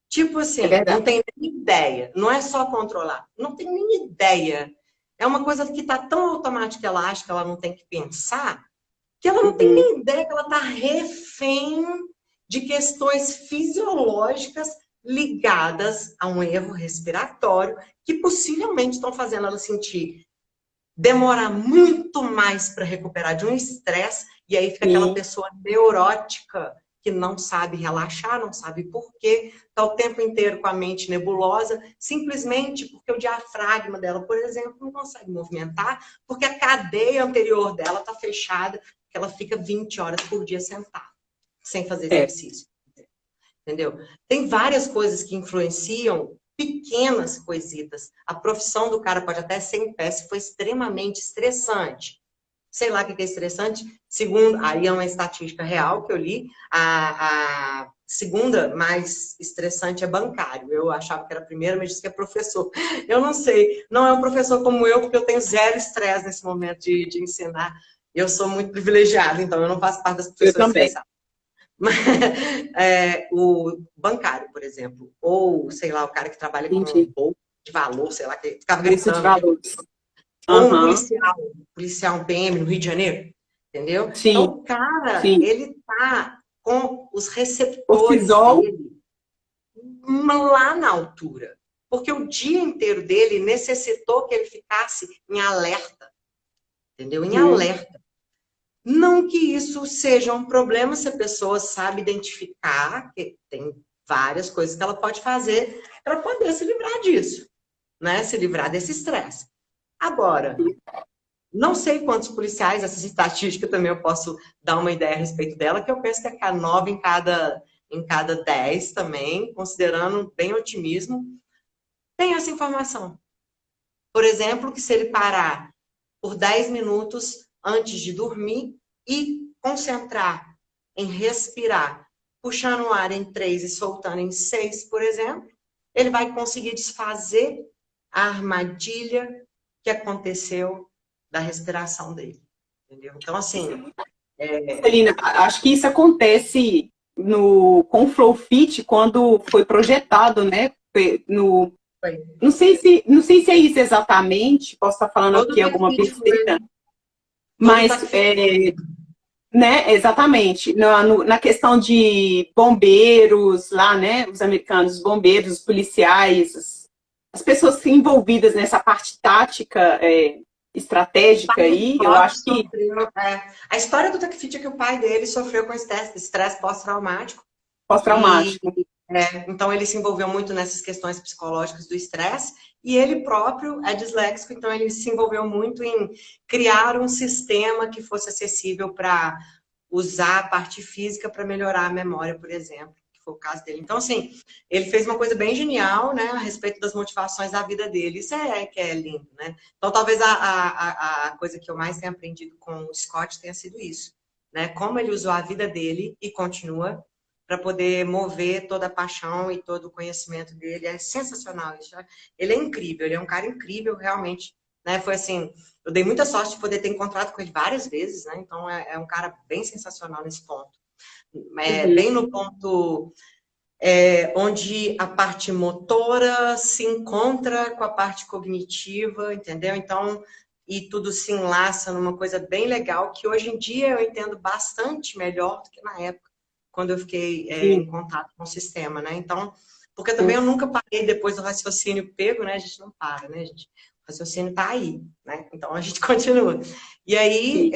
Tipo assim, não tem nem ideia. Não é só controlar. Não tem nem ideia. É uma coisa que está tão automática, ela acha que ela não tem que pensar, que ela não tem nem ideia que ela está refém de questões fisiológicas ligadas a um erro respiratório que possivelmente estão fazendo ela sentir demorar muito mais para recuperar de um estresse, e aí fica aquela pessoa neurótica que não sabe relaxar, não sabe por quê, está o tempo inteiro com a mente nebulosa, simplesmente porque o diafragma dela, por exemplo, não consegue movimentar, porque a cadeia anterior dela está fechada, que ela fica 20 horas por dia sentada, sem fazer exercício. Entendeu? Tem várias coisas que influenciam, pequenas coisitas. A profissão do cara pode até ser em pé, se for extremamente estressante. Sei lá o que é estressante. Segundo, aí é uma estatística real que eu li, a segunda mais estressante é bancário. Eu achava que era a primeira, mas disse que é professor. Eu não sei. Não é um professor como eu, porque eu tenho zero estresse nesse momento de ensinar. Eu sou muito privilegiada, então eu não faço parte das pessoas estressadas. Mas, o bancário, por exemplo, ou, sei lá, o cara que trabalha com bolsa de valor, sei lá, que ficava gritando. De valores. Ou um policial, um PM no Rio de Janeiro, entendeu? Sim. Então, o cara, ele tá com os receptores dele lá na altura. Porque o dia inteiro dele necessitou que ele ficasse em alerta, entendeu? Em alerta. Não que isso seja um problema se a pessoa sabe identificar, que tem várias coisas que ela pode fazer para poder se livrar disso, né? Se livrar desse estresse. Agora, não sei quantos policiais, essa estatística também eu posso dar uma ideia a respeito dela, que eu penso que é 9 em cada 10 também, considerando bem otimismo, tem essa informação. Por exemplo, que se ele parar por 10 minutos antes de dormir e concentrar em respirar, puxando o ar em 3 e soltando em 6, por exemplo, ele vai conseguir desfazer a armadilha que aconteceu da respiração dele. Entendeu? Então, assim... Celina, acho que isso acontece com o Flow Fit quando foi projetado, né? Não sei se é isso exatamente, posso estar falando aqui alguma besteira, mas né, exatamente, na questão de bombeiros lá, né, os americanos, bombeiros, os policiais, as pessoas envolvidas nessa parte tática, estratégica aí, eu acho que... A história do TechFit é que o pai dele sofreu com estresse pós-traumático. Pós-traumático. Então, ele se envolveu muito nessas questões psicológicas do estresse e ele próprio é disléxico, então ele se envolveu muito em criar um sistema que fosse acessível para usar a parte física para melhorar a memória, por exemplo, que foi o caso dele. Então, assim, ele fez uma coisa bem genial, né, a respeito das motivações da vida dele. Isso que é lindo, né? Então, talvez a coisa que eu mais tenha aprendido com o Scott tenha sido isso, né? Como ele usou a vida dele e continua para poder mover toda a paixão e todo o conhecimento dele. É sensacional isso. Ele é incrível, ele é um cara incrível, realmente. Né? Foi assim, eu dei muita sorte de poder ter encontrado com ele várias vezes, né? Então é um cara bem sensacional nesse ponto. Bem no ponto onde a parte motora se encontra com a parte cognitiva, entendeu? Então, e tudo se enlaça numa coisa bem legal, que hoje em dia eu entendo bastante melhor do que na época, quando eu fiquei em contato com o sistema, né? Então, porque também eu nunca parei depois do raciocínio pego, né? A gente não para, né, gente? O raciocínio tá aí, né? Então, a gente continua. E aí,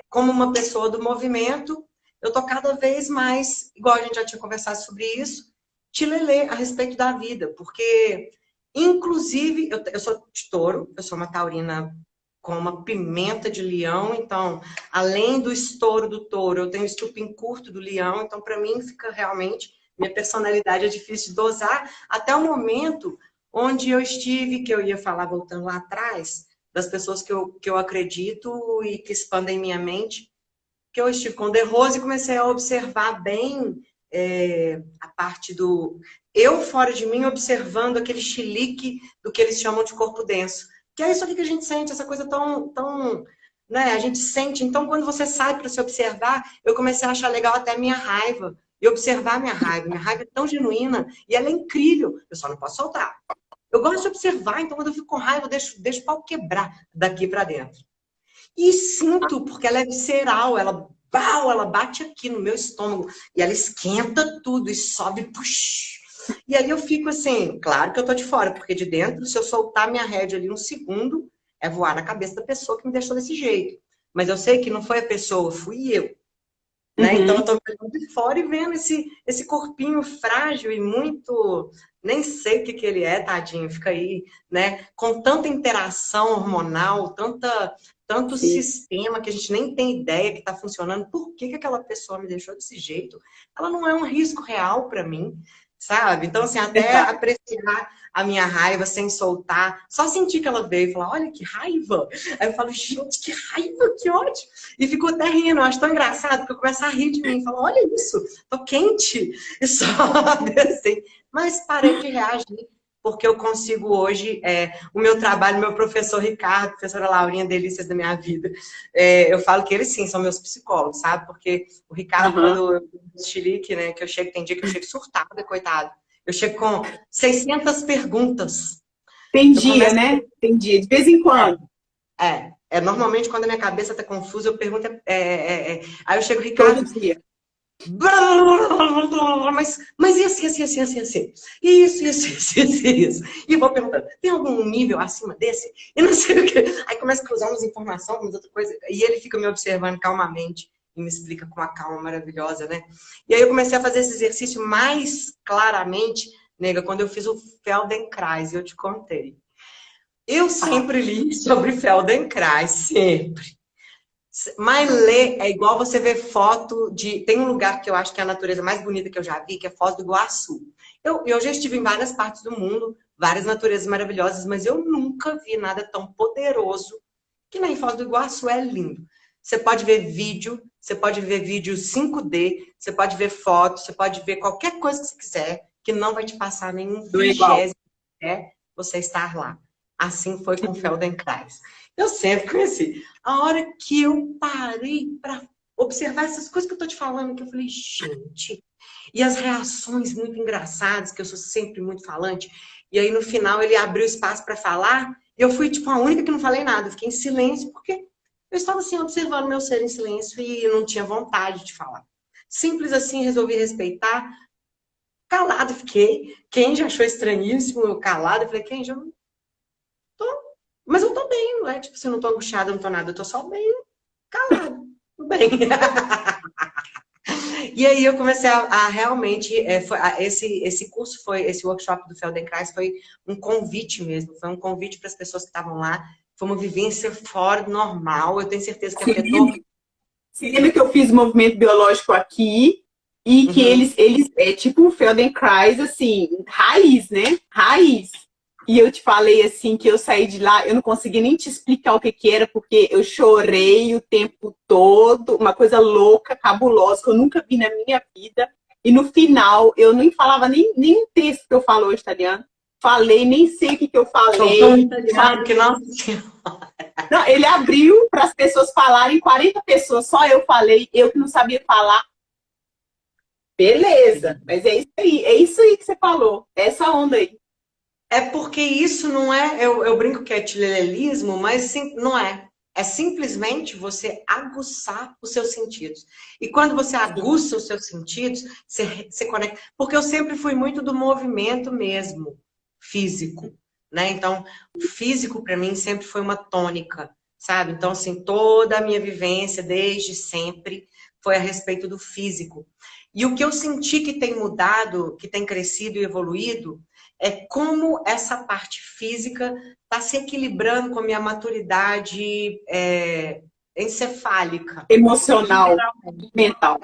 como uma pessoa do movimento, eu tô cada vez mais, igual a gente já tinha conversado sobre isso, tilelê a respeito da vida, porque, inclusive, eu sou de touro, eu sou uma taurina com uma pimenta de leão, então, além do estouro do touro, eu tenho o estupim curto do leão, então, para mim, fica realmente, minha personalidade é difícil de dosar, até o momento onde eu estive, que eu ia falar, voltando lá atrás, das pessoas que eu acredito e que expandem minha mente, que eu estive com o De Rose e comecei a observar bem a parte do eu fora de mim, observando aquele chilique do que eles chamam de corpo denso. Que é isso aqui que a gente sente, essa coisa tão né? A gente sente. Então, quando você sai para se observar, eu comecei a achar legal até minha raiva. E observar minha raiva. Minha raiva é tão genuína e ela é incrível. Eu só não posso soltar. Eu gosto de observar, então quando eu fico com raiva, eu deixo o pau quebrar daqui para dentro. E sinto, porque ela é visceral, ela bate aqui no meu estômago e ela esquenta tudo e sobe, puxa. E aí eu fico assim, claro que eu tô de fora, porque de dentro, se eu soltar minha rédea ali um segundo, é voar na cabeça da pessoa que me deixou desse jeito. Mas eu sei que não foi a pessoa, fui eu. Né? Então eu tô vendo de fora e vendo esse corpinho frágil e muito... Nem sei o que ele é, tadinho, fica aí, né? Com tanta interação hormonal, tanto sistema que a gente nem tem ideia que está funcionando. Por que aquela pessoa me deixou desse jeito? Ela não é um risco real para mim, sabe? Então, assim, até apreciar a minha raiva sem soltar, só sentir que ela veio e falar, olha que raiva. Aí eu falo, gente, que raiva, que ódio. E fico até rindo, eu acho tão engraçado, porque eu começo a rir de mim, falo, olha isso, tô quente. E sobe assim. Mas parei de reagir, porque eu consigo hoje, o meu trabalho, meu professor Ricardo, professora Laurinha, delícias da minha vida, eu falo que eles sim são meus psicólogos, sabe? Porque o Ricardo, quando eu chilique, né, que eu chego, tem dia que eu chego surtada, coitado. Eu chego com 600 perguntas. Tem dia, né? Tem dia, de vez em quando. Normalmente, quando a minha cabeça tá confusa, eu pergunto... Aí eu chego, Ricardo... Todo dia. Mas e assim, assim. Isso. E eu vou perguntando, tem algum nível acima desse? E não sei o quê. Aí começa a cruzar umas informações, umas outras coisas. E ele fica me observando calmamente e me explica com uma calma maravilhosa, né? E aí eu comecei a fazer esse exercício mais claramente, nega, quando eu fiz o Feldenkrais, eu te contei. Eu sempre li sobre Feldenkrais, sempre. Mas ler é igual você ver foto de... Tem um lugar que eu acho que é a natureza mais bonita que eu já vi, que é Foz do Iguaçu. Eu já estive em várias partes do mundo, várias naturezas maravilhosas, mas eu nunca vi nada tão poderoso que nem Foz do Iguaçu. É lindo. Você pode ver vídeo 5D, você pode ver foto, você pode ver qualquer coisa que você quiser, que não vai te passar nenhum 20º você estar lá. Assim foi com Feldenkrais. Eu sempre conheci. A hora que eu parei para observar essas coisas que eu tô te falando, que eu falei, gente... E as reações muito engraçadas, que eu sou sempre muito falante. E aí, no final, ele abriu espaço para falar. E eu fui, tipo, a única que não falei nada. Eu fiquei em silêncio, porque eu estava, assim, observando meu ser em silêncio e não tinha vontade de falar. Simples assim, resolvi respeitar. Calado fiquei. Kenji achou estranhíssimo eu calado. Eu falei, Kenji, eu não tô... Mas eu tô bem, não é? Tipo, se eu não tô angustiada, não tô nada. Eu tô só bem calado. Tô bem. E aí eu comecei a realmente... esse curso esse workshop do Feldenkrais foi um convite mesmo. Foi um convite para as pessoas que estavam lá. Foi uma vivência fora do normal. Eu tenho certeza que afetou... Você lembra que eu fiz movimento biológico aqui? E que eles é tipo o Feldenkrais, assim, raiz, né? Raiz. E eu te falei, assim, que eu saí de lá, eu não consegui nem te explicar o que era, porque eu chorei o tempo todo, uma coisa louca, cabulosa, que eu nunca vi na minha vida. E no final, eu nem falava nem um texto que eu falo hoje, italiano. Falei, nem sei o que eu falei. Que não... Não, ele abriu para as pessoas falarem, 40 pessoas, só eu falei, eu que não sabia falar. Beleza, mas é isso aí que você falou, essa onda aí. É porque isso não é, eu brinco que é tilelismo, mas sim, não é. É simplesmente você aguçar os seus sentidos. E quando você aguça os seus sentidos, você conecta. Porque eu sempre fui muito do movimento mesmo, físico, né? Então, o físico para mim sempre foi uma tônica, sabe? Então, assim, toda a minha vivência desde sempre foi a respeito do físico. E o que eu senti que tem mudado, que tem crescido e evoluído, é como essa parte física está se equilibrando com a minha maturidade encefálica. Emocional, mental.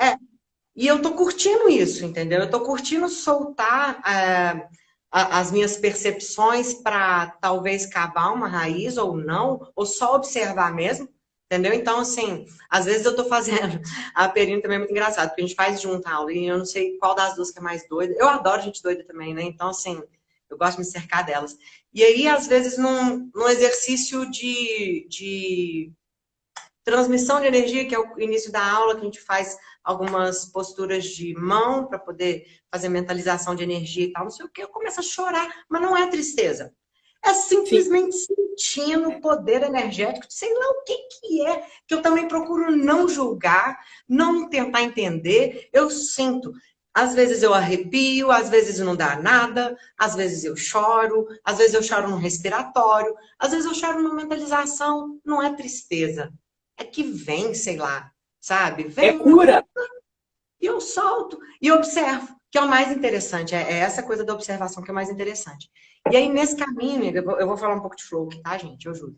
E eu tô curtindo isso, entendeu? Eu tô curtindo soltar as minhas percepções para talvez cavar uma raiz ou não, ou só observar mesmo, entendeu? Então, assim, às vezes eu tô fazendo. A Perina também é muito engraçado, porque a gente faz junto a aula e eu não sei qual das duas que é mais doida. Eu adoro gente doida também, né? Então, assim, eu gosto de me cercar delas. E aí, às vezes, num exercício de transmissão de energia, que é o início da aula, que a gente faz algumas posturas de mão para poder fazer mentalização de energia e tal, não sei o que, eu começo a chorar, mas não é tristeza. É Sim. simplesmente sentindo o poder energético, sei lá o que que é, que eu também procuro não julgar, não tentar entender, eu sinto. Às vezes eu arrepio, às vezes não dá nada, às vezes eu choro no respiratório, às vezes eu choro numa mentalização, não é tristeza. É que vem, sei lá, sabe? É Vem uma cura. coisa e eu solto e observo, que é o mais interessante. É essa coisa da observação que é o mais interessante. E aí, nesse caminho, amiga, eu vou falar um pouco de flow aqui, tá, gente? Eu juro.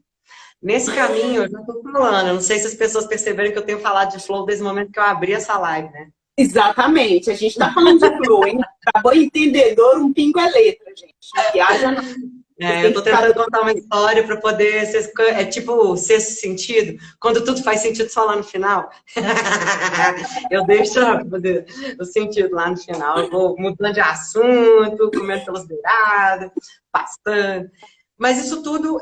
Nesse caminho, eu já tô falando. Eu não sei se as pessoas perceberam que eu tenho falado de flow desde o momento que eu abri essa live, né? Exatamente. A gente está falando de flow, hein? Para bom entendedor, um pingo é letra, gente. Não viaja não. Eu tô tentando contar uma história para poder ser, é tipo o sexto sentido, quando tudo faz sentido só lá no final. Eu deixo o sentido lá no final, eu vou mudando de assunto, comendo pelos beirados, pastando. Mas isso tudo, o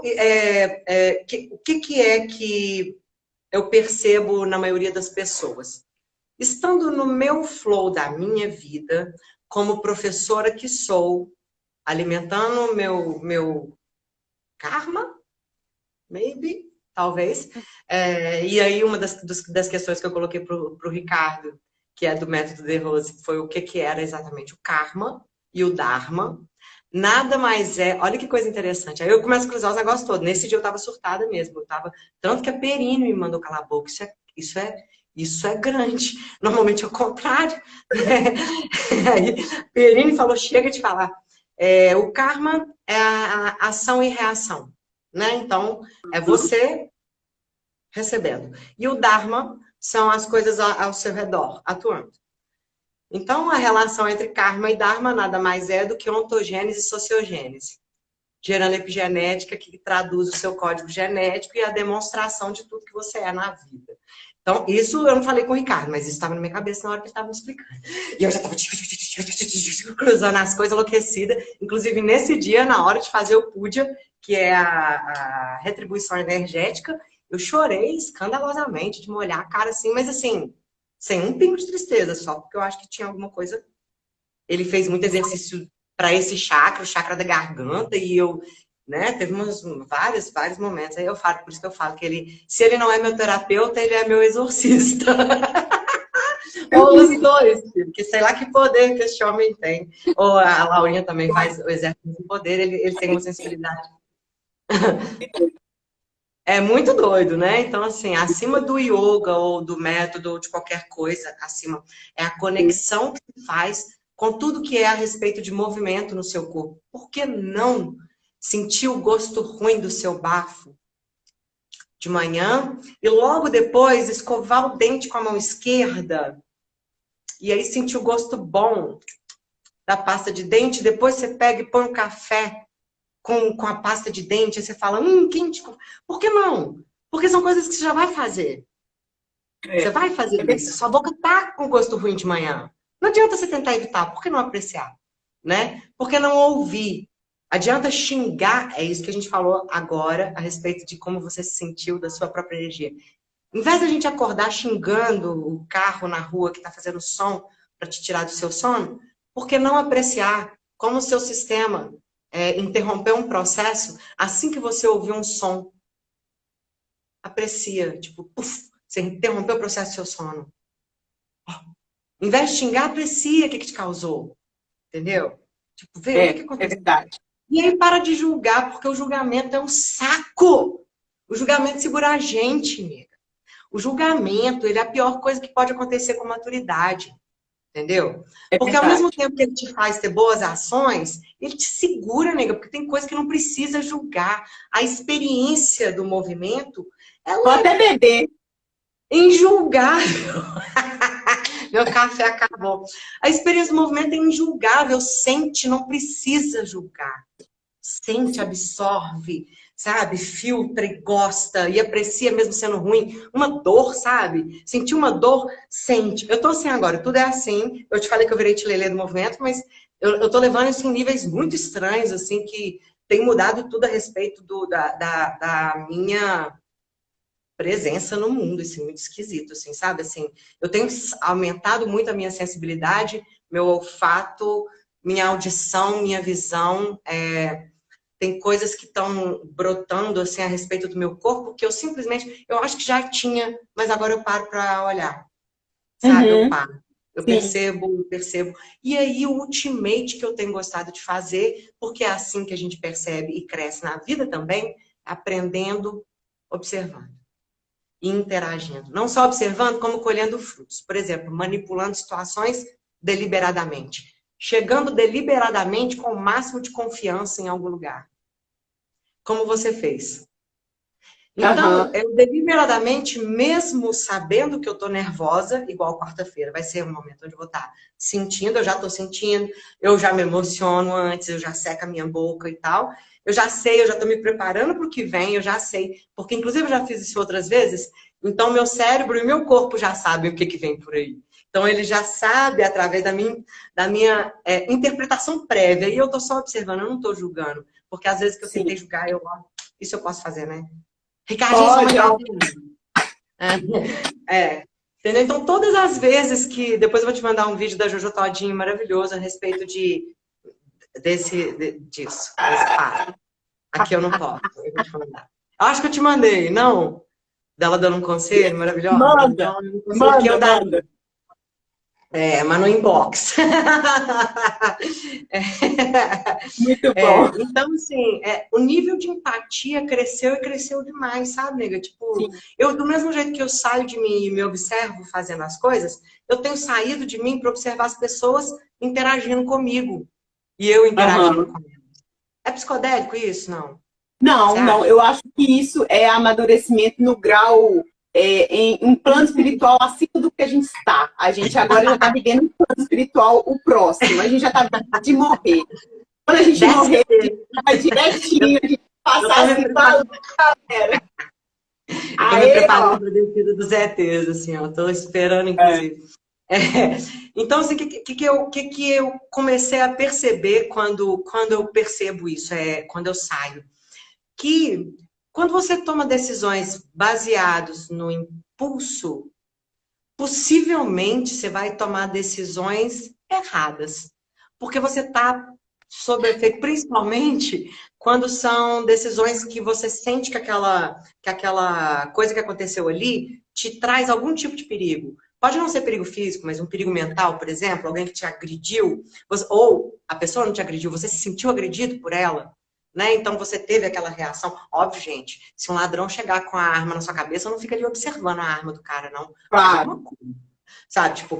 que é que eu percebo na maioria das pessoas? Estando no meu flow da minha vida, como professora que sou, alimentando o meu karma, maybe, talvez. E aí, uma das questões que eu coloquei para o Ricardo, que é do método de Rose, foi o que era exatamente o karma e o dharma. Nada mais é. Olha que coisa interessante. Aí eu começo a cruzar os negócios todos. Nesse dia eu estava surtada mesmo. Tanto que a Perine me mandou calar a boca. Isso é grande. Normalmente é o contrário. Aí, Perine falou: chega de falar. O karma é a ação e reação, né? Então, é você recebendo. E o dharma são as coisas ao seu redor, atuando. Então, a relação entre karma e dharma nada mais é do que ontogênese e sociogênese, gerando epigenética que traduz o seu código genético e a demonstração de tudo que você é na vida. Então, isso eu não falei com o Ricardo, mas isso estava na minha cabeça na hora que ele estava me explicando. E eu já estava cruzando as coisas enlouquecida. Inclusive, nesse dia, na hora de fazer o puja, que é a retribuição energética, eu chorei escandalosamente de molhar a cara assim, mas assim, sem um pingo de tristeza, só porque eu acho que tinha alguma coisa. Ele fez muito exercício para esse chakra, o chakra da garganta, e eu, né, teve vários momentos. Aí eu falo, por isso que eu falo que ele, se ele não é meu terapeuta, ele é meu exorcista. Ou os dois, porque sei lá que poder que esse homem tem. Ou a Laurinha também faz o exercício de poder, ele tem uma sensibilidade. É muito doido, né? Então, assim, acima do yoga ou do método ou de qualquer coisa, acima, é a conexão que se faz com tudo que é a respeito de movimento no seu corpo. Por que não sentir o gosto ruim do seu bafo de manhã e logo depois escovar o dente com a mão esquerda e aí sentir o gosto bom da pasta de dente, depois você pega e põe um café com a pasta de dente, aí você fala, quente. Por que não? Porque são coisas que você já vai fazer. Você vai fazer isso. Sua boca tá com gosto ruim de manhã. Não adianta você tentar evitar. Por que não apreciar? Né? Por que não ouvir? Adianta xingar. É isso que a gente falou agora a respeito de como você se sentiu da sua própria energia. Em vez da gente acordar xingando o carro na rua que tá fazendo som, para te tirar do seu sono, por que não apreciar como o seu sistema interrompeu um processo assim que você ouviu um som? Aprecia, tipo, puf, você interrompeu o processo do seu sono. Em vez de xingar, aprecia o que te causou. Entendeu? Tipo, vê o que É aconteceu. verdade. E aí para de julgar, porque o julgamento é um saco. O julgamento segura a gente, nega. O julgamento, ele é a pior coisa que pode acontecer com maturidade. Entendeu? É Porque ao mesmo verdade. tempo que ele te faz ter boas ações, ele te segura, nega, porque tem coisa que não precisa julgar. A experiência do movimento, Vou ela é até beber. injulgável. Meu café acabou. A experiência do movimento é injulgável. Sente, não precisa julgar. Sente, absorve, sabe? Filtra e gosta e aprecia mesmo sendo ruim. Uma dor, sabe? Sentir uma dor, sente. Eu tô assim agora, tudo é assim. Eu te falei que eu virei tilelê do movimento, mas eu tô levando isso em níveis muito estranhos, assim, que tem mudado tudo a respeito da minha presença no mundo, assim, muito esquisito, assim, sabe? Assim, eu tenho aumentado muito a minha sensibilidade, meu olfato, minha audição, minha visão. Tem coisas que estão brotando, assim, a respeito do meu corpo, que eu simplesmente, eu acho que já tinha, mas agora eu paro para olhar, sabe? Eu Uhum, paro. Eu sim. percebo, eu percebo. E aí, o ultimate que eu tenho gostado de fazer, porque é assim que a gente percebe e cresce na vida também, aprendendo, observando e interagindo. Não só observando, como colhendo frutos. Por exemplo, manipulando situações deliberadamente. Chegando deliberadamente com o máximo de confiança em algum lugar. Como você fez. Então, Aham. eu deliberadamente, mesmo sabendo que eu tô nervosa, igual quarta-feira, vai ser um momento onde eu vou estar sentindo, eu já tô sentindo, eu já me emociono antes, eu já seco a minha boca e tal. Eu já sei, eu já tô me preparando para o que vem, eu já sei, porque inclusive eu já fiz isso outras vezes, então meu cérebro e meu corpo já sabem o que que vem por aí. Então ele já sabe através da minha interpretação prévia, e eu tô só observando, eu não tô julgando, porque às vezes que eu tentei Sim. julgar, isso eu posso fazer, né? Ricardinho, sua mãe Pode, tá ó. ouvindo? Entendeu? Então, todas as vezes que... Depois eu vou te mandar um vídeo da Jojo Todinho maravilhoso a respeito disso, desse fato. Aqui eu não posso, eu vou te mandar. Acho que eu te mandei, não? Dela dando um conselho maravilhoso? Manda, Então, é um conselho que manda, eu manda. daria. Mas no inbox. Muito bom. Então, assim, o nível de empatia cresceu e cresceu demais, sabe, nega? Tipo, Sim. do mesmo jeito que eu saio de mim e me observo fazendo as coisas, eu tenho saído de mim para observar as pessoas interagindo comigo e eu interagindo Aham. com elas. É psicodélico isso? Não? Você Não, não, acha? eu acho que isso é amadurecimento no grau, em um plano espiritual acima do que a gente está. A gente agora já está vivendo um plano espiritual, o próximo. A gente já está vendo de morrer. Quando a gente Desce. morrer, a gente vai direitinho, a gente Eu passar tô me assim, preparando. falando, galera. Eu tô me Aê, preparando ó. para a descida dos ETs, assim, ó. Tô esperando, É. inclusive. É, então, assim, o que eu comecei a perceber quando eu percebo isso, quando eu saio? Que quando você toma decisões baseadas no impulso, possivelmente você vai tomar decisões erradas. Porque você está sob efeito, principalmente quando são decisões que você sente que aquela coisa que aconteceu ali te traz algum tipo de perigo. Pode não ser perigo físico, mas um perigo mental, por exemplo, alguém que te agrediu, ou a pessoa não te agrediu, você se sentiu agredido por ela, né? Então você teve aquela reação. Óbvio, gente, se um ladrão chegar com a arma na sua cabeça, não fica ali observando a arma do cara, não. Faz Claro. alguma coisa. Sabe, tipo,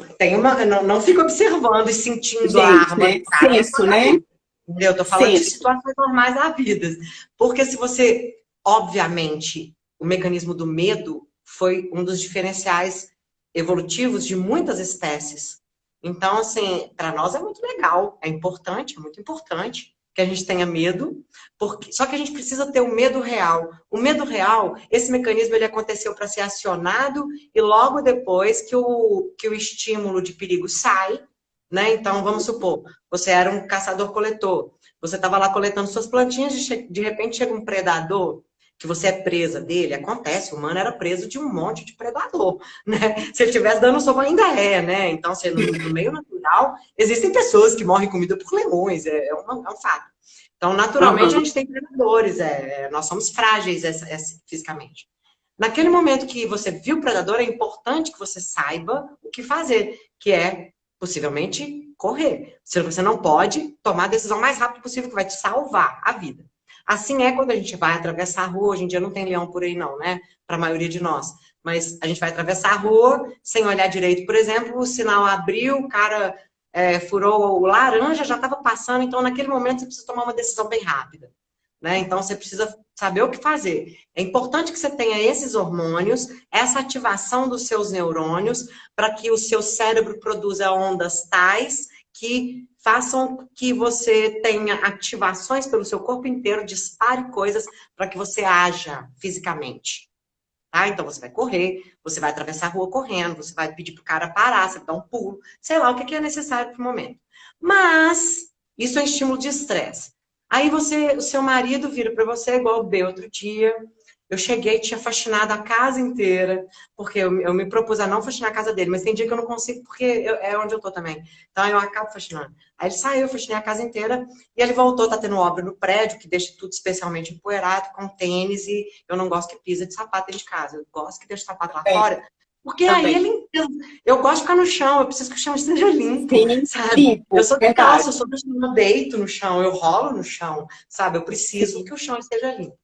não fica observando e sentindo a Gente, arma do né? cara na Senso, sua né? cabeça. Entendeu? Eu tô falando de Senso. situações normais da vida. Porque se você, obviamente, o mecanismo do medo foi um dos diferenciais evolutivos de muitas espécies. Então, assim, para nós é muito legal, é importante, é muito importante que a gente tenha medo, só que a gente precisa ter o medo real. O medo real, esse mecanismo ele aconteceu para ser acionado e logo depois que o estímulo de perigo sai, né? Então, vamos supor, você era um caçador-coletor, você estava lá coletando suas plantinhas, de repente chega um predador, que você é presa dele, acontece, o humano era preso de um monte de predador, né? Se ele estivesse dando sopa, ainda é, né? Então, assim, no meio natural, existem pessoas que morrem comida por leões, é um fato. Então, naturalmente, a Aham. gente tem predadores, nós somos frágeis fisicamente. Naquele momento que você viu o predador, é importante que você saiba o que fazer, que é, possivelmente, correr. Se você não pode, tomar a decisão mais rápido possível, que vai te salvar a vida. Assim é quando a gente vai atravessar a rua. Hoje em dia não tem leão por aí não, né? Para a maioria de nós. Mas a gente vai atravessar a rua sem olhar direito. Por exemplo, o sinal abriu, o cara furou o laranja, já estava passando. Então, naquele momento, você precisa tomar uma decisão bem rápida. Né? Então, você precisa saber o que fazer. É importante que você tenha esses hormônios, essa ativação dos seus neurônios, para que o seu cérebro produza ondas tais que façam que você tenha ativações pelo seu corpo inteiro, dispare coisas para que você haja fisicamente. Tá? Então, você vai correr, você vai atravessar a rua correndo, você vai pedir para o cara parar, você vai dar um pulo, sei lá o que é necessário para o momento. Mas, isso é estímulo de estresse. Aí o seu marido vira para você, igual o B outro dia. Eu cheguei, tinha faxinado a casa inteira, porque eu me propus a não faxinar a casa dele, mas tem dia que eu não consigo, porque é onde eu tô também. Então eu acabo faxinando. Aí ele saiu, eu faxinei a casa inteira, e ele voltou, tá tendo obra no prédio, que deixa tudo especialmente empoeirado, com tênis, e eu não gosto que pisa de sapato dentro de casa. Eu gosto que deixe o sapato lá Também, fora, porque aí também. ele... Eu gosto de ficar no chão, eu preciso que o chão esteja limpo, Sim, sabe? Eu limpo, sou verdade. descalça, eu sou do chão, eu deito no chão, eu rolo no chão, sabe? Eu preciso Sim, que o chão esteja limpo.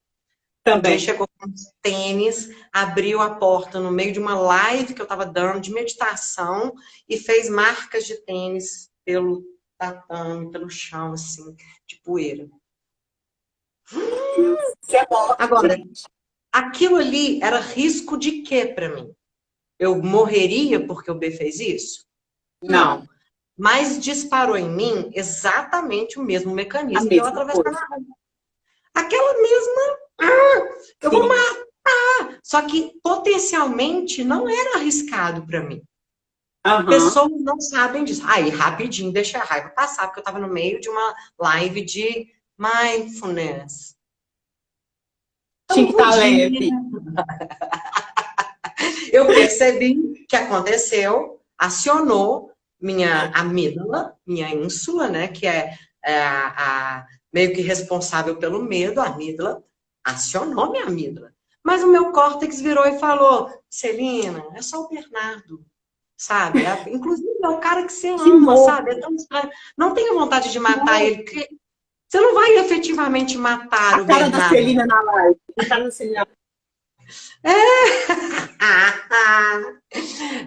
Um dia ele também. chegou com uns tênis, abriu a porta no meio de uma live que eu estava dando de meditação e fez marcas de tênis pelo tatame, pelo chão, assim, de poeira. Você é morte, Agora, gente. aquilo ali era risco de quê para mim? Eu morreria porque o B fez isso? Não. Não, Mas disparou em mim exatamente o mesmo a mecanismo de eu mesma atravessar coisa. na rua. Aquela mesma. Eu vou Sim. matar. Só que potencialmente não era arriscado para mim. Aham. Pessoas não sabem disso. Aí, rapidinho, deixa a raiva passar, porque eu estava no meio de uma live de mindfulness. Eu Tinha não que estar podia. leve. Eu percebi que aconteceu, acionou minha amígdala, minha ínsula, né, que meio que responsável pelo medo, a amígdala, acionou minha amígdala. Mas o meu córtex virou e falou, Celina, é só o Bernardo, sabe? Inclusive é o cara que você Que ama, sabe? É nojo. tão estranho. Não tenha vontade de matar Não. ele, porque você não vai efetivamente matar A o cara da Bernardo. Celina na live. A cara da Celina.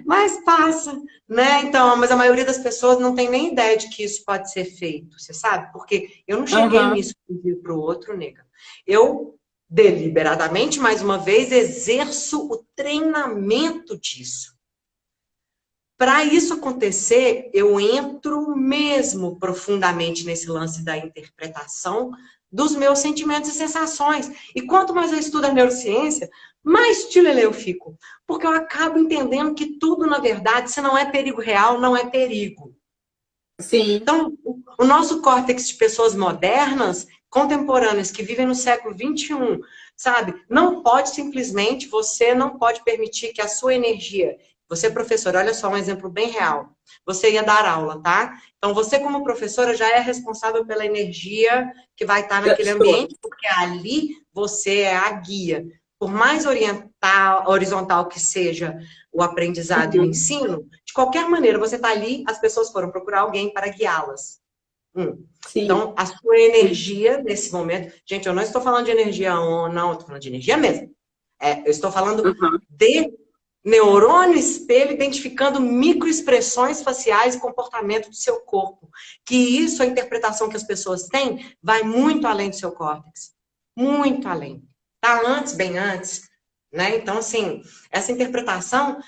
Mas passa, né? Então, mas a maioria das pessoas não tem nem ideia de que isso pode ser feito, você sabe? Porque eu não cheguei Aham. nisso de um dia para o outro, nega. Eu, deliberadamente, mais uma vez, exerço o treinamento disso. Para isso acontecer, eu entro mesmo profundamente nesse lance da interpretação dos meus sentimentos e sensações. E quanto mais eu estudo a neurociência, mais tilelê eu fico. Porque eu acabo entendendo que tudo, na verdade, se não é perigo real, não é perigo. Sim. Então, o nosso córtex de pessoas modernas, contemporâneas, que vivem no século XXI, sabe? Não pode simplesmente, você não pode permitir que a sua energia... Você, professora, olha só um exemplo bem real. Você ia dar aula, tá? Então, você, como professora, já é responsável pela energia que vai estar naquele Das turmas. ambiente, porque ali você é a guia. Por mais horizontal que seja o aprendizado e o Uhum. ensino, de qualquer maneira, você está ali, as pessoas foram procurar alguém para guiá-las. Sim, Então, a sua sim. energia nesse momento... Gente, eu não estou falando de energia não, eu estou falando de energia mesmo. Eu estou falando Aham. de neurônio espelho identificando microexpressões faciais e comportamento do seu corpo. Que isso, a interpretação que as pessoas têm, vai muito além do seu córtex. Muito além. Tá antes, bem antes. Né? Então, assim, essa interpretação...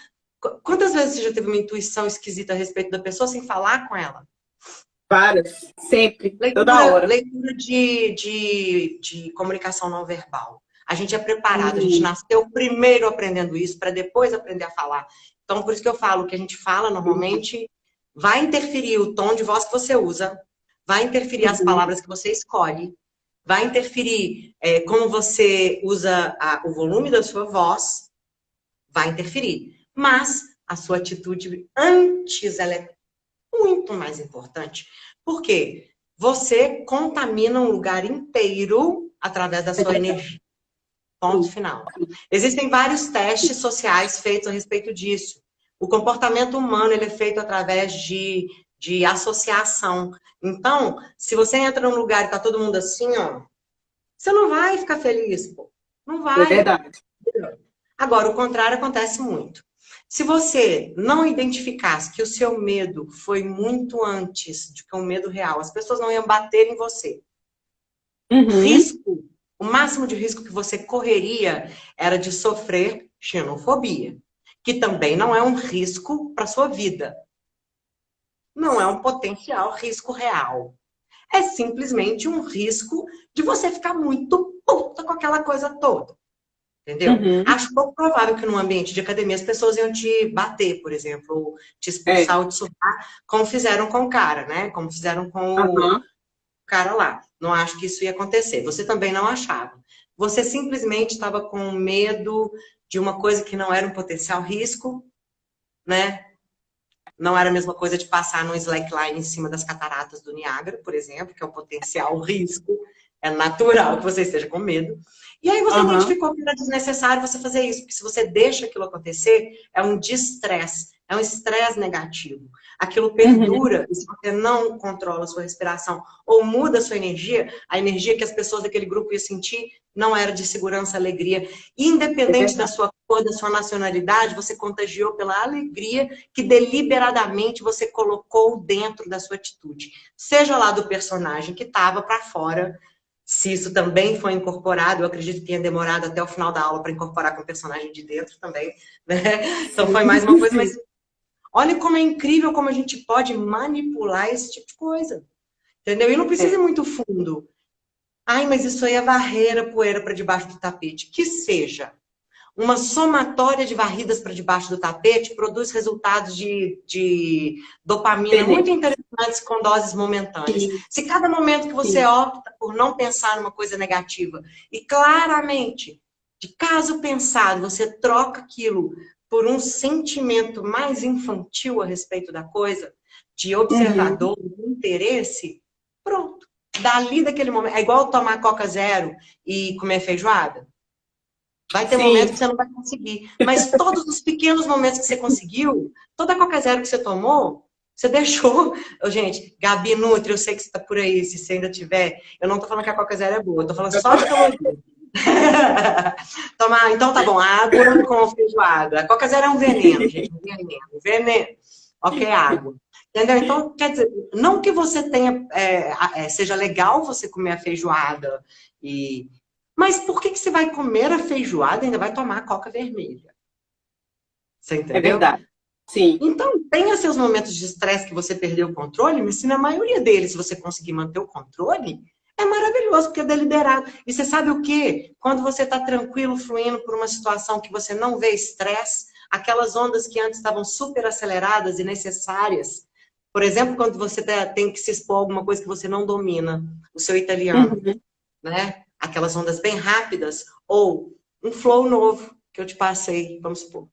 Quantas vezes você já teve uma intuição esquisita a respeito da pessoa sem falar com ela? Várias. Sempre. Toda Leitura, hora. leitura de comunicação não verbal. A gente é preparado, a gente Hum. nasceu primeiro aprendendo isso, para depois aprender a falar. Então, por isso que eu falo que a gente fala normalmente vai interferir o tom de voz que você usa, vai interferir as Uhum. palavras que você escolhe, vai interferir como você usa o volume da sua voz, vai interferir. Mas a sua atitude antes, ela é muito mais importante. Por quê? Você contamina um lugar inteiro através da sua energia. Ponto final. Existem vários testes sociais feitos a respeito disso. O comportamento humano ele é feito através de associação. Então, se você entra num lugar e tá todo mundo assim, ó, você não vai ficar feliz, pô. Não É vai. verdade. Agora, o contrário acontece muito. Se você não identificasse que o seu medo foi muito antes de que o medo real, as pessoas não iam bater em você. Risco, o máximo de risco que você correria era de sofrer xenofobia, que também não é um risco para sua vida. Não é um potencial risco real. É simplesmente um risco de você ficar muito puta com aquela coisa toda. Entendeu? Acho pouco provável que num ambiente de academia as pessoas iam te bater, por exemplo, ou te expulsar ou te surrar, como fizeram com o cara, né? Como fizeram com o cara lá. Não acho que isso ia acontecer. Você também não achava. Você simplesmente estava com medo de uma coisa que não era um potencial risco, né? Não era a mesma coisa de passar no slackline em cima das cataratas do Niágara, por exemplo, que é um potencial risco. É natural que você esteja com medo. E aí você identificou que era desnecessário você fazer isso, porque se você deixa aquilo acontecer, é um distresse, é um estresse negativo. Aquilo perdura, e se você não controla a sua respiração ou muda a sua energia, a energia que as pessoas daquele grupo iam sentir não era de segurança, alegria. Independente da sua cor, da sua nacionalidade, você contagiou pela alegria que deliberadamente você colocou dentro da sua atitude. Seja lá do personagem que estava para fora. Se isso também foi incorporado, eu acredito que tenha demorado até o final da aula para incorporar com o personagem de dentro também, né? Então foi mais uma coisa, mas olha como é incrível como a gente pode manipular esse tipo de coisa, entendeu? E não precisa ir muito fundo. Ai, mas isso aí é varrer a poeira para debaixo do tapete. Que seja. Uma somatória de varridas para debaixo do tapete produz resultados de dopamina muito interessantes com doses momentâneas. Se cada momento que você opta por não pensar numa coisa negativa e claramente, de caso pensado, você troca aquilo por um sentimento mais infantil a respeito da coisa, de observador, de interesse, pronto. Dali daquele momento, é igual tomar Coca Zero e comer feijoada. Vai ter momentos que você não vai conseguir. Mas todos os pequenos momentos que você conseguiu, toda a Coca Zero que você tomou, você deixou. Gente, Gabi Nutri, eu sei que você está por aí, se você ainda tiver. Eu não estou falando que a Coca Zero é boa, eu estou falando só de caloria. Tomar, então tá bom, água com feijoada. A Coca Zero é um veneno, gente. Um veneno. Veneno. Ok, água. Entendeu? Então, quer dizer, não que você tenha. Seja legal você comer a feijoada e. Mas por que você vai comer a feijoada e ainda vai tomar a coca vermelha? Você entendeu? É verdade. Sim. Então, tenha seus momentos de estresse que você perdeu o controle, mas se na maioria deles você conseguir manter o controle, é maravilhoso, porque é deliberado. E você sabe o quê? Quando você está tranquilo, fluindo por uma situação que você não vê estresse, aquelas ondas que antes estavam super aceleradas e necessárias. Por exemplo, quando você tem que se expor a alguma coisa que você não domina, o seu italiano, né? Aquelas ondas bem rápidas, ou um flow novo que eu te passei, vamos supor.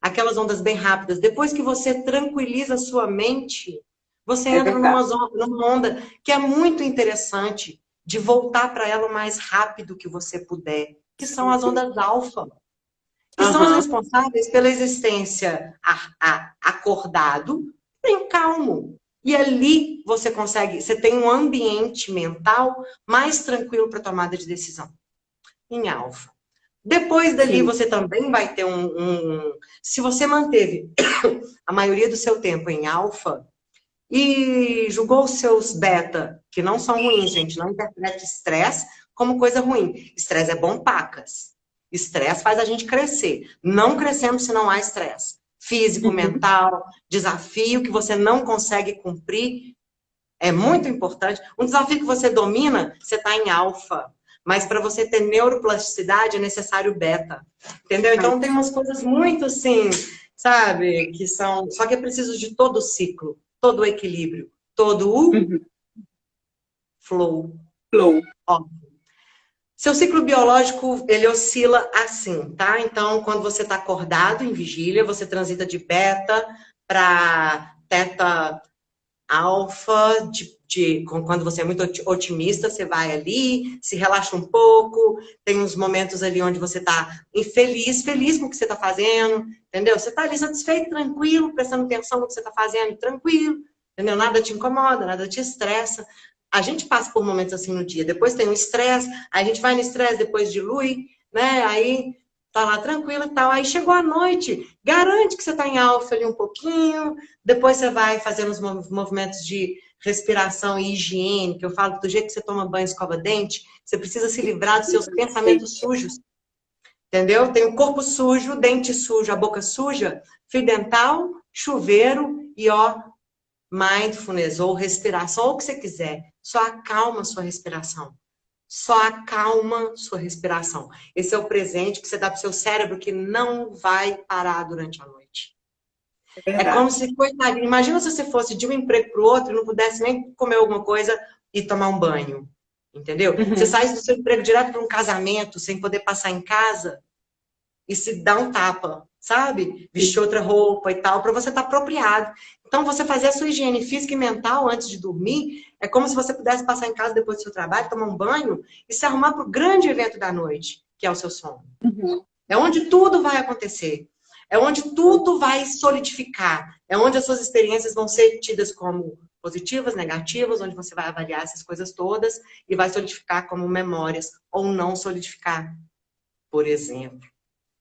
Aquelas ondas bem rápidas. Depois que você tranquiliza a sua mente, você entra numa onda que é muito interessante de voltar para ela o mais rápido que você puder, que são as ondas alfa, que são as responsáveis pela existência acordado, bem calmo. E ali você consegue, você tem um ambiente mental mais tranquilo para tomada de decisão, em alfa. Depois dali você também vai ter se você manteve a maioria do seu tempo em alfa e julgou os seus beta, que não são ruins, gente, não interprete estresse como coisa ruim. Estresse é bom, pacas. Estresse faz a gente crescer. Não crescemos se não há estresse. Físico, mental, desafio que você não consegue cumprir, é muito importante. Um desafio que você domina, você está em alfa. Mas para você ter neuroplasticidade é necessário beta. Entendeu? Então tem umas coisas muito assim, sabe? Que são. Só que é preciso de todo o ciclo, todo o equilíbrio, todo o flow. Flow. Ó, seu ciclo biológico, ele oscila assim, tá? Então, quando você está acordado em vigília, você transita de beta para teta alfa, quando você é muito otimista, você vai ali, se relaxa um pouco, tem uns momentos ali onde você está infeliz, feliz com o que você está fazendo, entendeu? Você está ali satisfeito, tranquilo, prestando atenção no que você está fazendo, tranquilo, entendeu? Nada te incomoda, nada te estressa. A gente passa por momentos assim no dia, depois tem o estresse, aí a gente vai no estresse, depois dilui, né? Aí tá lá tranquilo e tal. Aí chegou a noite, garante que você tá em alfa ali um pouquinho, depois você vai fazendo os movimentos de respiração e higiene, que eu falo que do jeito que você toma banho, escova dente, você precisa se livrar dos seus pensamentos sujos, entendeu? Tem o corpo sujo, dente sujo, a boca suja, fio dental, chuveiro e ó, mindfulness ou respiração, ou o que você quiser. Só acalma a sua respiração. Só acalma sua respiração. Esse é o presente que você dá para o seu cérebro que não vai parar durante a noite. É como se, coitadinho, imagina se você fosse de um emprego para o outro e não pudesse nem comer alguma coisa e tomar um banho. Entendeu? Você sai do seu emprego direto para um casamento sem poder passar em casa e se dá um tapa, sabe? Vestir outra roupa e tal, para você estar apropriado. Então, você fazer a sua higiene física e mental antes de dormir é como se você pudesse passar em casa depois do seu trabalho, tomar um banho e se arrumar para o grande evento da noite, que é o seu sono. É onde tudo vai acontecer. É onde tudo vai solidificar. É onde as suas experiências vão ser tidas como positivas, negativas, onde você vai avaliar essas coisas todas e vai solidificar como memórias ou não solidificar, por exemplo.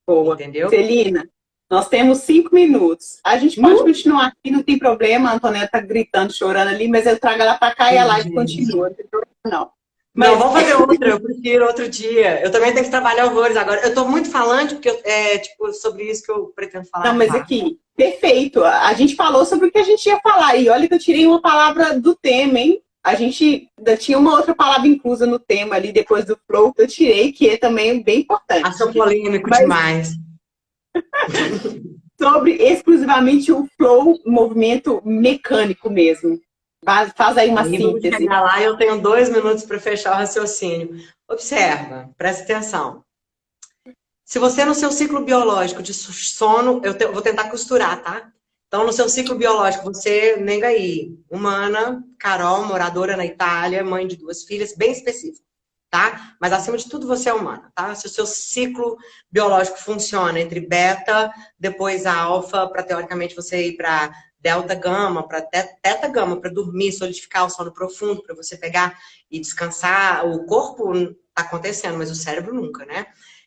Boa. Entendeu? Celina, nós temos 5 minutos. A gente pode continuar aqui, não tem problema. A Antonella tá gritando, chorando ali, mas eu trago ela para cá e a live continua. Não tem problema, não. Mas... Não, vamos fazer outra, eu prefiro outro dia. Eu também tenho que trabalhar horrores agora. Eu tô muito falante, porque é tipo, sobre isso que eu pretendo falar. Não, mas aqui, perfeito. A gente falou sobre o que a gente ia falar. E olha que eu tirei uma palavra do tema, hein? A gente tinha uma outra palavra inclusa no tema ali, depois do flow, que eu tirei, que é também bem importante. Acho polêmico demais. Sobre exclusivamente o flow, movimento mecânico mesmo. Faz aí uma síntese. Vamos chegar lá e eu tenho 2 minutos para fechar o raciocínio. Observa, presta atenção. Se você no seu ciclo biológico de sono, vou tentar costurar, tá? Então, no seu ciclo biológico, você, nega aí, humana, Carol, moradora na Itália, mãe de 2 filhas, bem específico, tá? Mas acima de tudo, você é humana, tá? Se o seu ciclo biológico funciona entre beta, depois a alfa, para teoricamente você ir para delta gama, para teta gama, para dormir, solidificar o sono profundo, para você pegar e descansar. O corpo tá acontecendo, mas o cérebro nunca, né?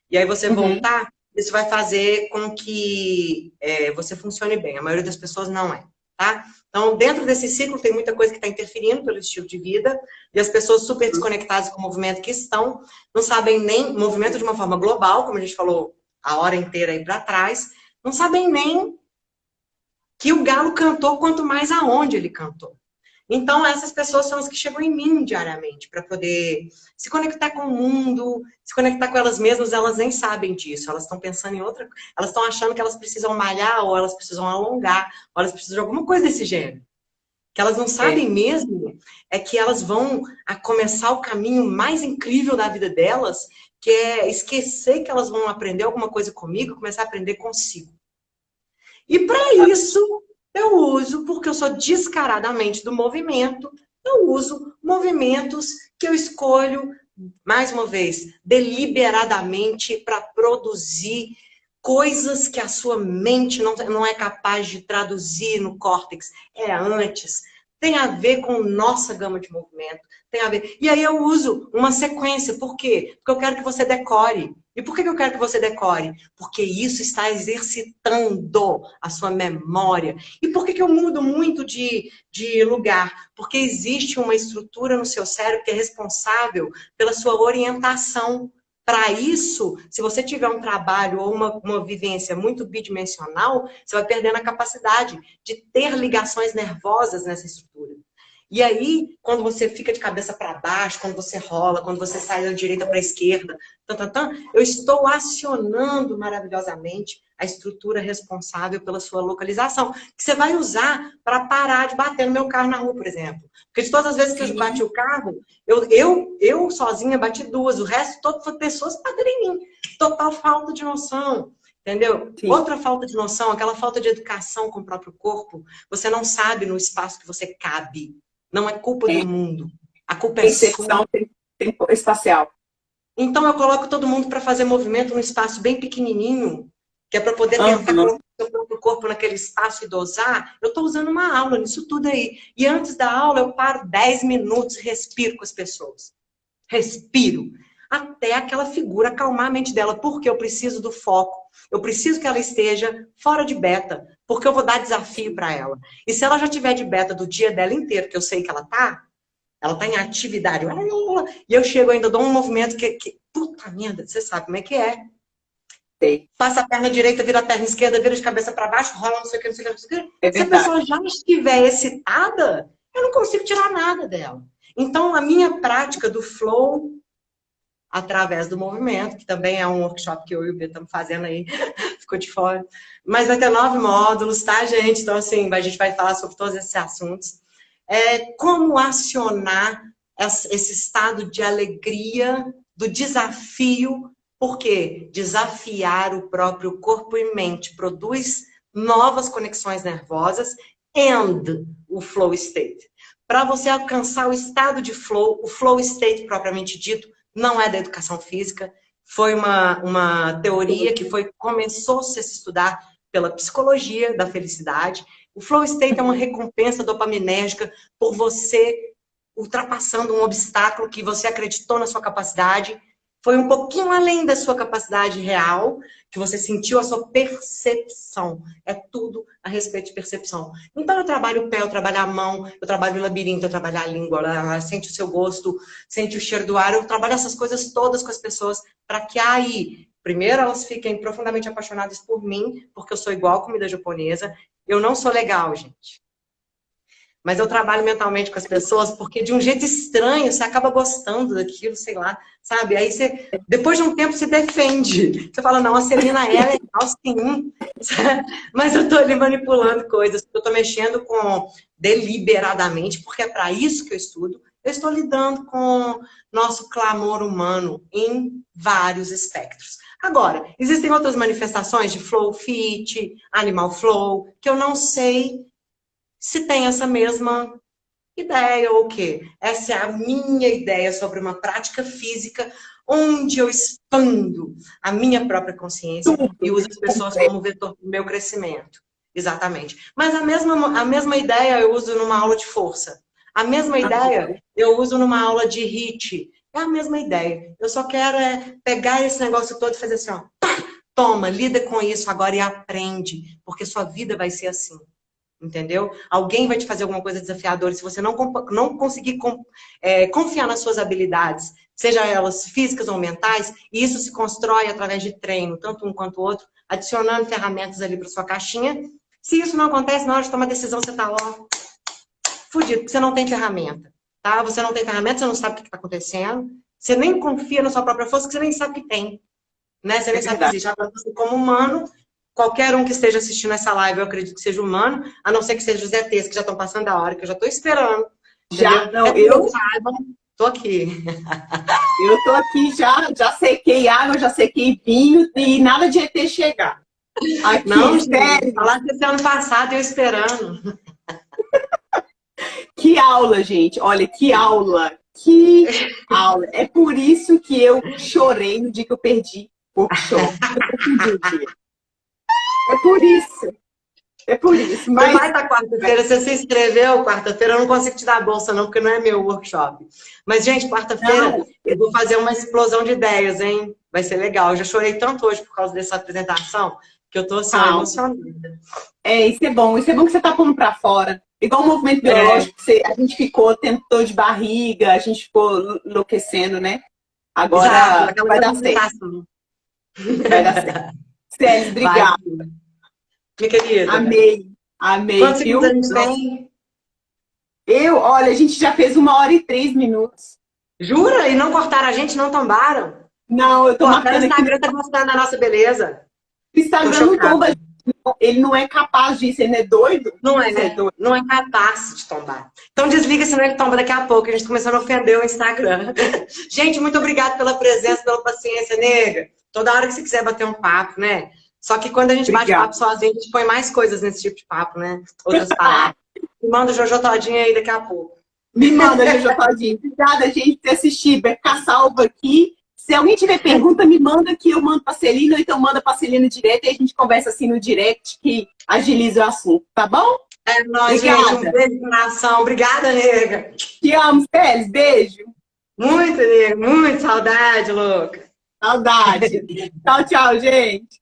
E aí você voltar, isso vai fazer com que você funcione bem. A maioria das pessoas não é, tá? Então, dentro desse ciclo tem muita coisa que está interferindo pelo estilo de vida e as pessoas super desconectadas com o movimento que estão, não sabem nem movimento de uma forma global, como a gente falou a hora inteira aí para trás, não sabem nem que o galo cantou, quanto mais aonde ele cantou. Então, essas pessoas são as que chegam em mim diariamente para poder se conectar com o mundo, se conectar com elas mesmas. Elas nem sabem disso, elas estão pensando em outra coisa. Elas estão achando que elas precisam malhar, ou elas precisam alongar, ou elas precisam de alguma coisa desse gênero. Que elas não sabem mesmo é que elas vão a começar o caminho mais incrível da vida delas, que é esquecer que elas vão aprender alguma coisa comigo e começar a aprender consigo. E para isso, eu uso, porque eu sou descaradamente do movimento, eu uso movimentos que eu escolho, mais uma vez, deliberadamente para produzir coisas que a sua mente não é capaz de traduzir no córtex. É antes. Tem a ver com nossa gama de movimento. Tem a ver. E aí eu uso uma sequência. Por quê? Porque eu quero que você decore. E por que eu quero que você decore? Porque isso está exercitando a sua memória. E por que eu mudo muito de lugar? Porque existe uma estrutura no seu cérebro que é responsável pela sua orientação. Para isso, se você tiver um trabalho ou uma vivência muito bidimensional, você vai perdendo a capacidade de ter ligações nervosas nessa estrutura. E aí, quando você fica de cabeça para baixo, quando você rola, quando você sai da direita para a esquerda, eu estou acionando maravilhosamente a estrutura responsável pela sua localização, que você vai usar para parar de bater no meu carro na rua, por exemplo. Porque de todas as vezes que eu bati o carro, eu sozinha bati 2, o resto todo foi pessoas que bateram em mim. Total falta de noção. Entendeu? Sim. Outra falta de noção, aquela falta de educação com o próprio corpo, você não sabe no espaço que você cabe. Não é culpa do mundo. A culpa é sua. Espacial. Então eu coloco todo mundo para fazer movimento num espaço bem pequenininho, que é para poder tentar colocar o seu próprio corpo naquele espaço e dosar. Eu estou usando uma aula nisso tudo aí. E antes da aula eu paro 10 minutos e respiro com as pessoas. Respiro. Até aquela figura acalmar a mente dela. Porque eu preciso do foco. Eu preciso que ela esteja fora de beta, porque eu vou dar desafio para ela. E se ela já tiver de beta do dia dela inteiro, que eu sei que ela tá em atividade, e eu chego ainda, dou um movimento que puta merda, você sabe como é que é. Sei. Passa a perna direita, vira a perna esquerda, vira de cabeça para baixo, rola não sei o que, não sei o que, não sei o que. É se a pessoa já estiver excitada, eu não consigo tirar nada dela. Então, a minha prática do flow através do movimento, que também é um workshop que eu e o B estamos fazendo aí, ficou de fora. Mas vai ter 9 módulos, tá, gente? Então, assim, a gente vai falar sobre todos esses assuntos. Como acionar esse estado de alegria, do desafio, porque desafiar o próprio corpo e mente produz novas conexões nervosas and o flow state. Para você alcançar o estado de flow, o flow state propriamente dito, não é da educação física, foi uma teoria que começou-se a se estudar pela psicologia da felicidade. O flow state é uma recompensa dopaminérgica por você ultrapassando um obstáculo que você acreditou na sua capacidade, foi um pouquinho além da sua capacidade real, que você sentiu a sua percepção. É tudo a respeito de percepção. Então eu trabalho o pé, eu trabalho a mão, eu trabalho o labirinto, eu trabalho a língua, ela sente o seu gosto, sente o cheiro do ar, eu trabalho essas coisas todas com as pessoas para que aí, primeiro elas fiquem profundamente apaixonadas por mim, porque eu sou igual a comida japonesa. Eu não sou legal, gente. Mas eu trabalho mentalmente com as pessoas porque de um jeito estranho você acaba gostando daquilo, sei lá, sabe? Aí você, depois de um tempo, você defende. Você fala, não, a Celina é legal, sim. Mas eu tô ali manipulando coisas, eu tô mexendo com deliberadamente, porque é para isso que eu estudo. Eu estou lidando com nosso clamor humano em vários espectros. Agora, existem outras manifestações de flow fit, animal flow, que eu não sei se tem essa mesma ideia ou o quê? Essa é a minha ideia sobre uma prática física onde eu expando a minha própria consciência e uso as pessoas como vetor do meu crescimento. Exatamente. Mas a mesma ideia eu uso numa aula de força. A mesma ideia eu uso numa aula de HIIT. É a mesma ideia. Eu só quero pegar esse negócio todo e fazer assim, ó. Toma, lida com isso agora e aprende. Porque sua vida vai ser assim. Entendeu? Alguém vai te fazer alguma coisa desafiadora. Se você não conseguir confiar nas suas habilidades, seja elas físicas ou mentais, e isso se constrói através de treino, tanto um quanto o outro, adicionando ferramentas ali para sua caixinha. Se isso não acontece, na hora de tomar decisão, você tá, ó, fudido, porque você não tem ferramenta. Tá? Você não tem ferramenta, você não sabe o que está acontecendo, você nem confia na sua própria força, que você nem sabe que tem. Né? Você nem sabe que existe. Agora, você, como humano, qualquer um que esteja assistindo essa live, eu acredito que seja humano, a não ser que seja os ETs que já estão passando a hora, que eu já estou esperando. Já, não, eu saibam, tô aqui. Eu tô aqui, já sequei água, já sequei vinho e nada de ET chegar. Aqui, não, sério. Falar desse ano passado, eu esperando. Que aula, gente. Olha, que aula. Que aula. É por isso que eu chorei no dia que eu perdi o workshop. É por isso. É por isso. Mas vai estar quarta-feira. Você se inscreveu quarta-feira, eu não consigo te dar a bolsa, não, porque não é meu workshop. Mas, gente, quarta-feira eu vou fazer uma explosão de ideias, hein? Vai ser legal. Eu já chorei tanto hoje por causa dessa apresentação que eu tô assim, emocionada. Isso é bom. Isso é bom que você tá pondo pra fora. Igual o movimento biológico, a gente ficou, tentou de barriga, a gente ficou enlouquecendo, né? Agora vai dar certo. Vai dar certo. Célia, obrigada. Minha querida. Amei. Quantos segundos a gente tem? Olha, a gente já fez 1h03. Jura? E não cortaram a gente, não tombaram? Não, eu tô Pô, até o marcando aqui. Instagram tá gostando da nossa beleza. O Tô Instagram não chocada. tomba, ele não é capaz disso, ele não é doido? Não é, Você é né? doido. Não é capaz de tombar. Então desliga, senão ele tomba daqui a pouco. A gente começou a ofender o Instagram. Gente, muito obrigada pela presença, pela paciência, nega. Toda hora que você quiser bater um papo, né? Só que quando a gente bate Obrigada. papo sozinho, a gente põe mais coisas nesse tipo de papo, né? Outras palavras. Me manda o Jojo Todinho aí daqui a pouco. Me manda, Jojo Todinho. Obrigada, gente, por ter assistido. Vai ficar salvo aqui. Se alguém tiver pergunta, me manda que eu mando pra Celina, ou então manda pra Celina direto e a gente conversa assim no direct que agiliza o assunto, tá bom? É nóis, gente. Um Obrigada. beijo no coração. Obrigada, nega. Te amo, Célis. Beijo. Muito, nega. Muito saudade, louca. Saudade. Tchau, tchau, gente.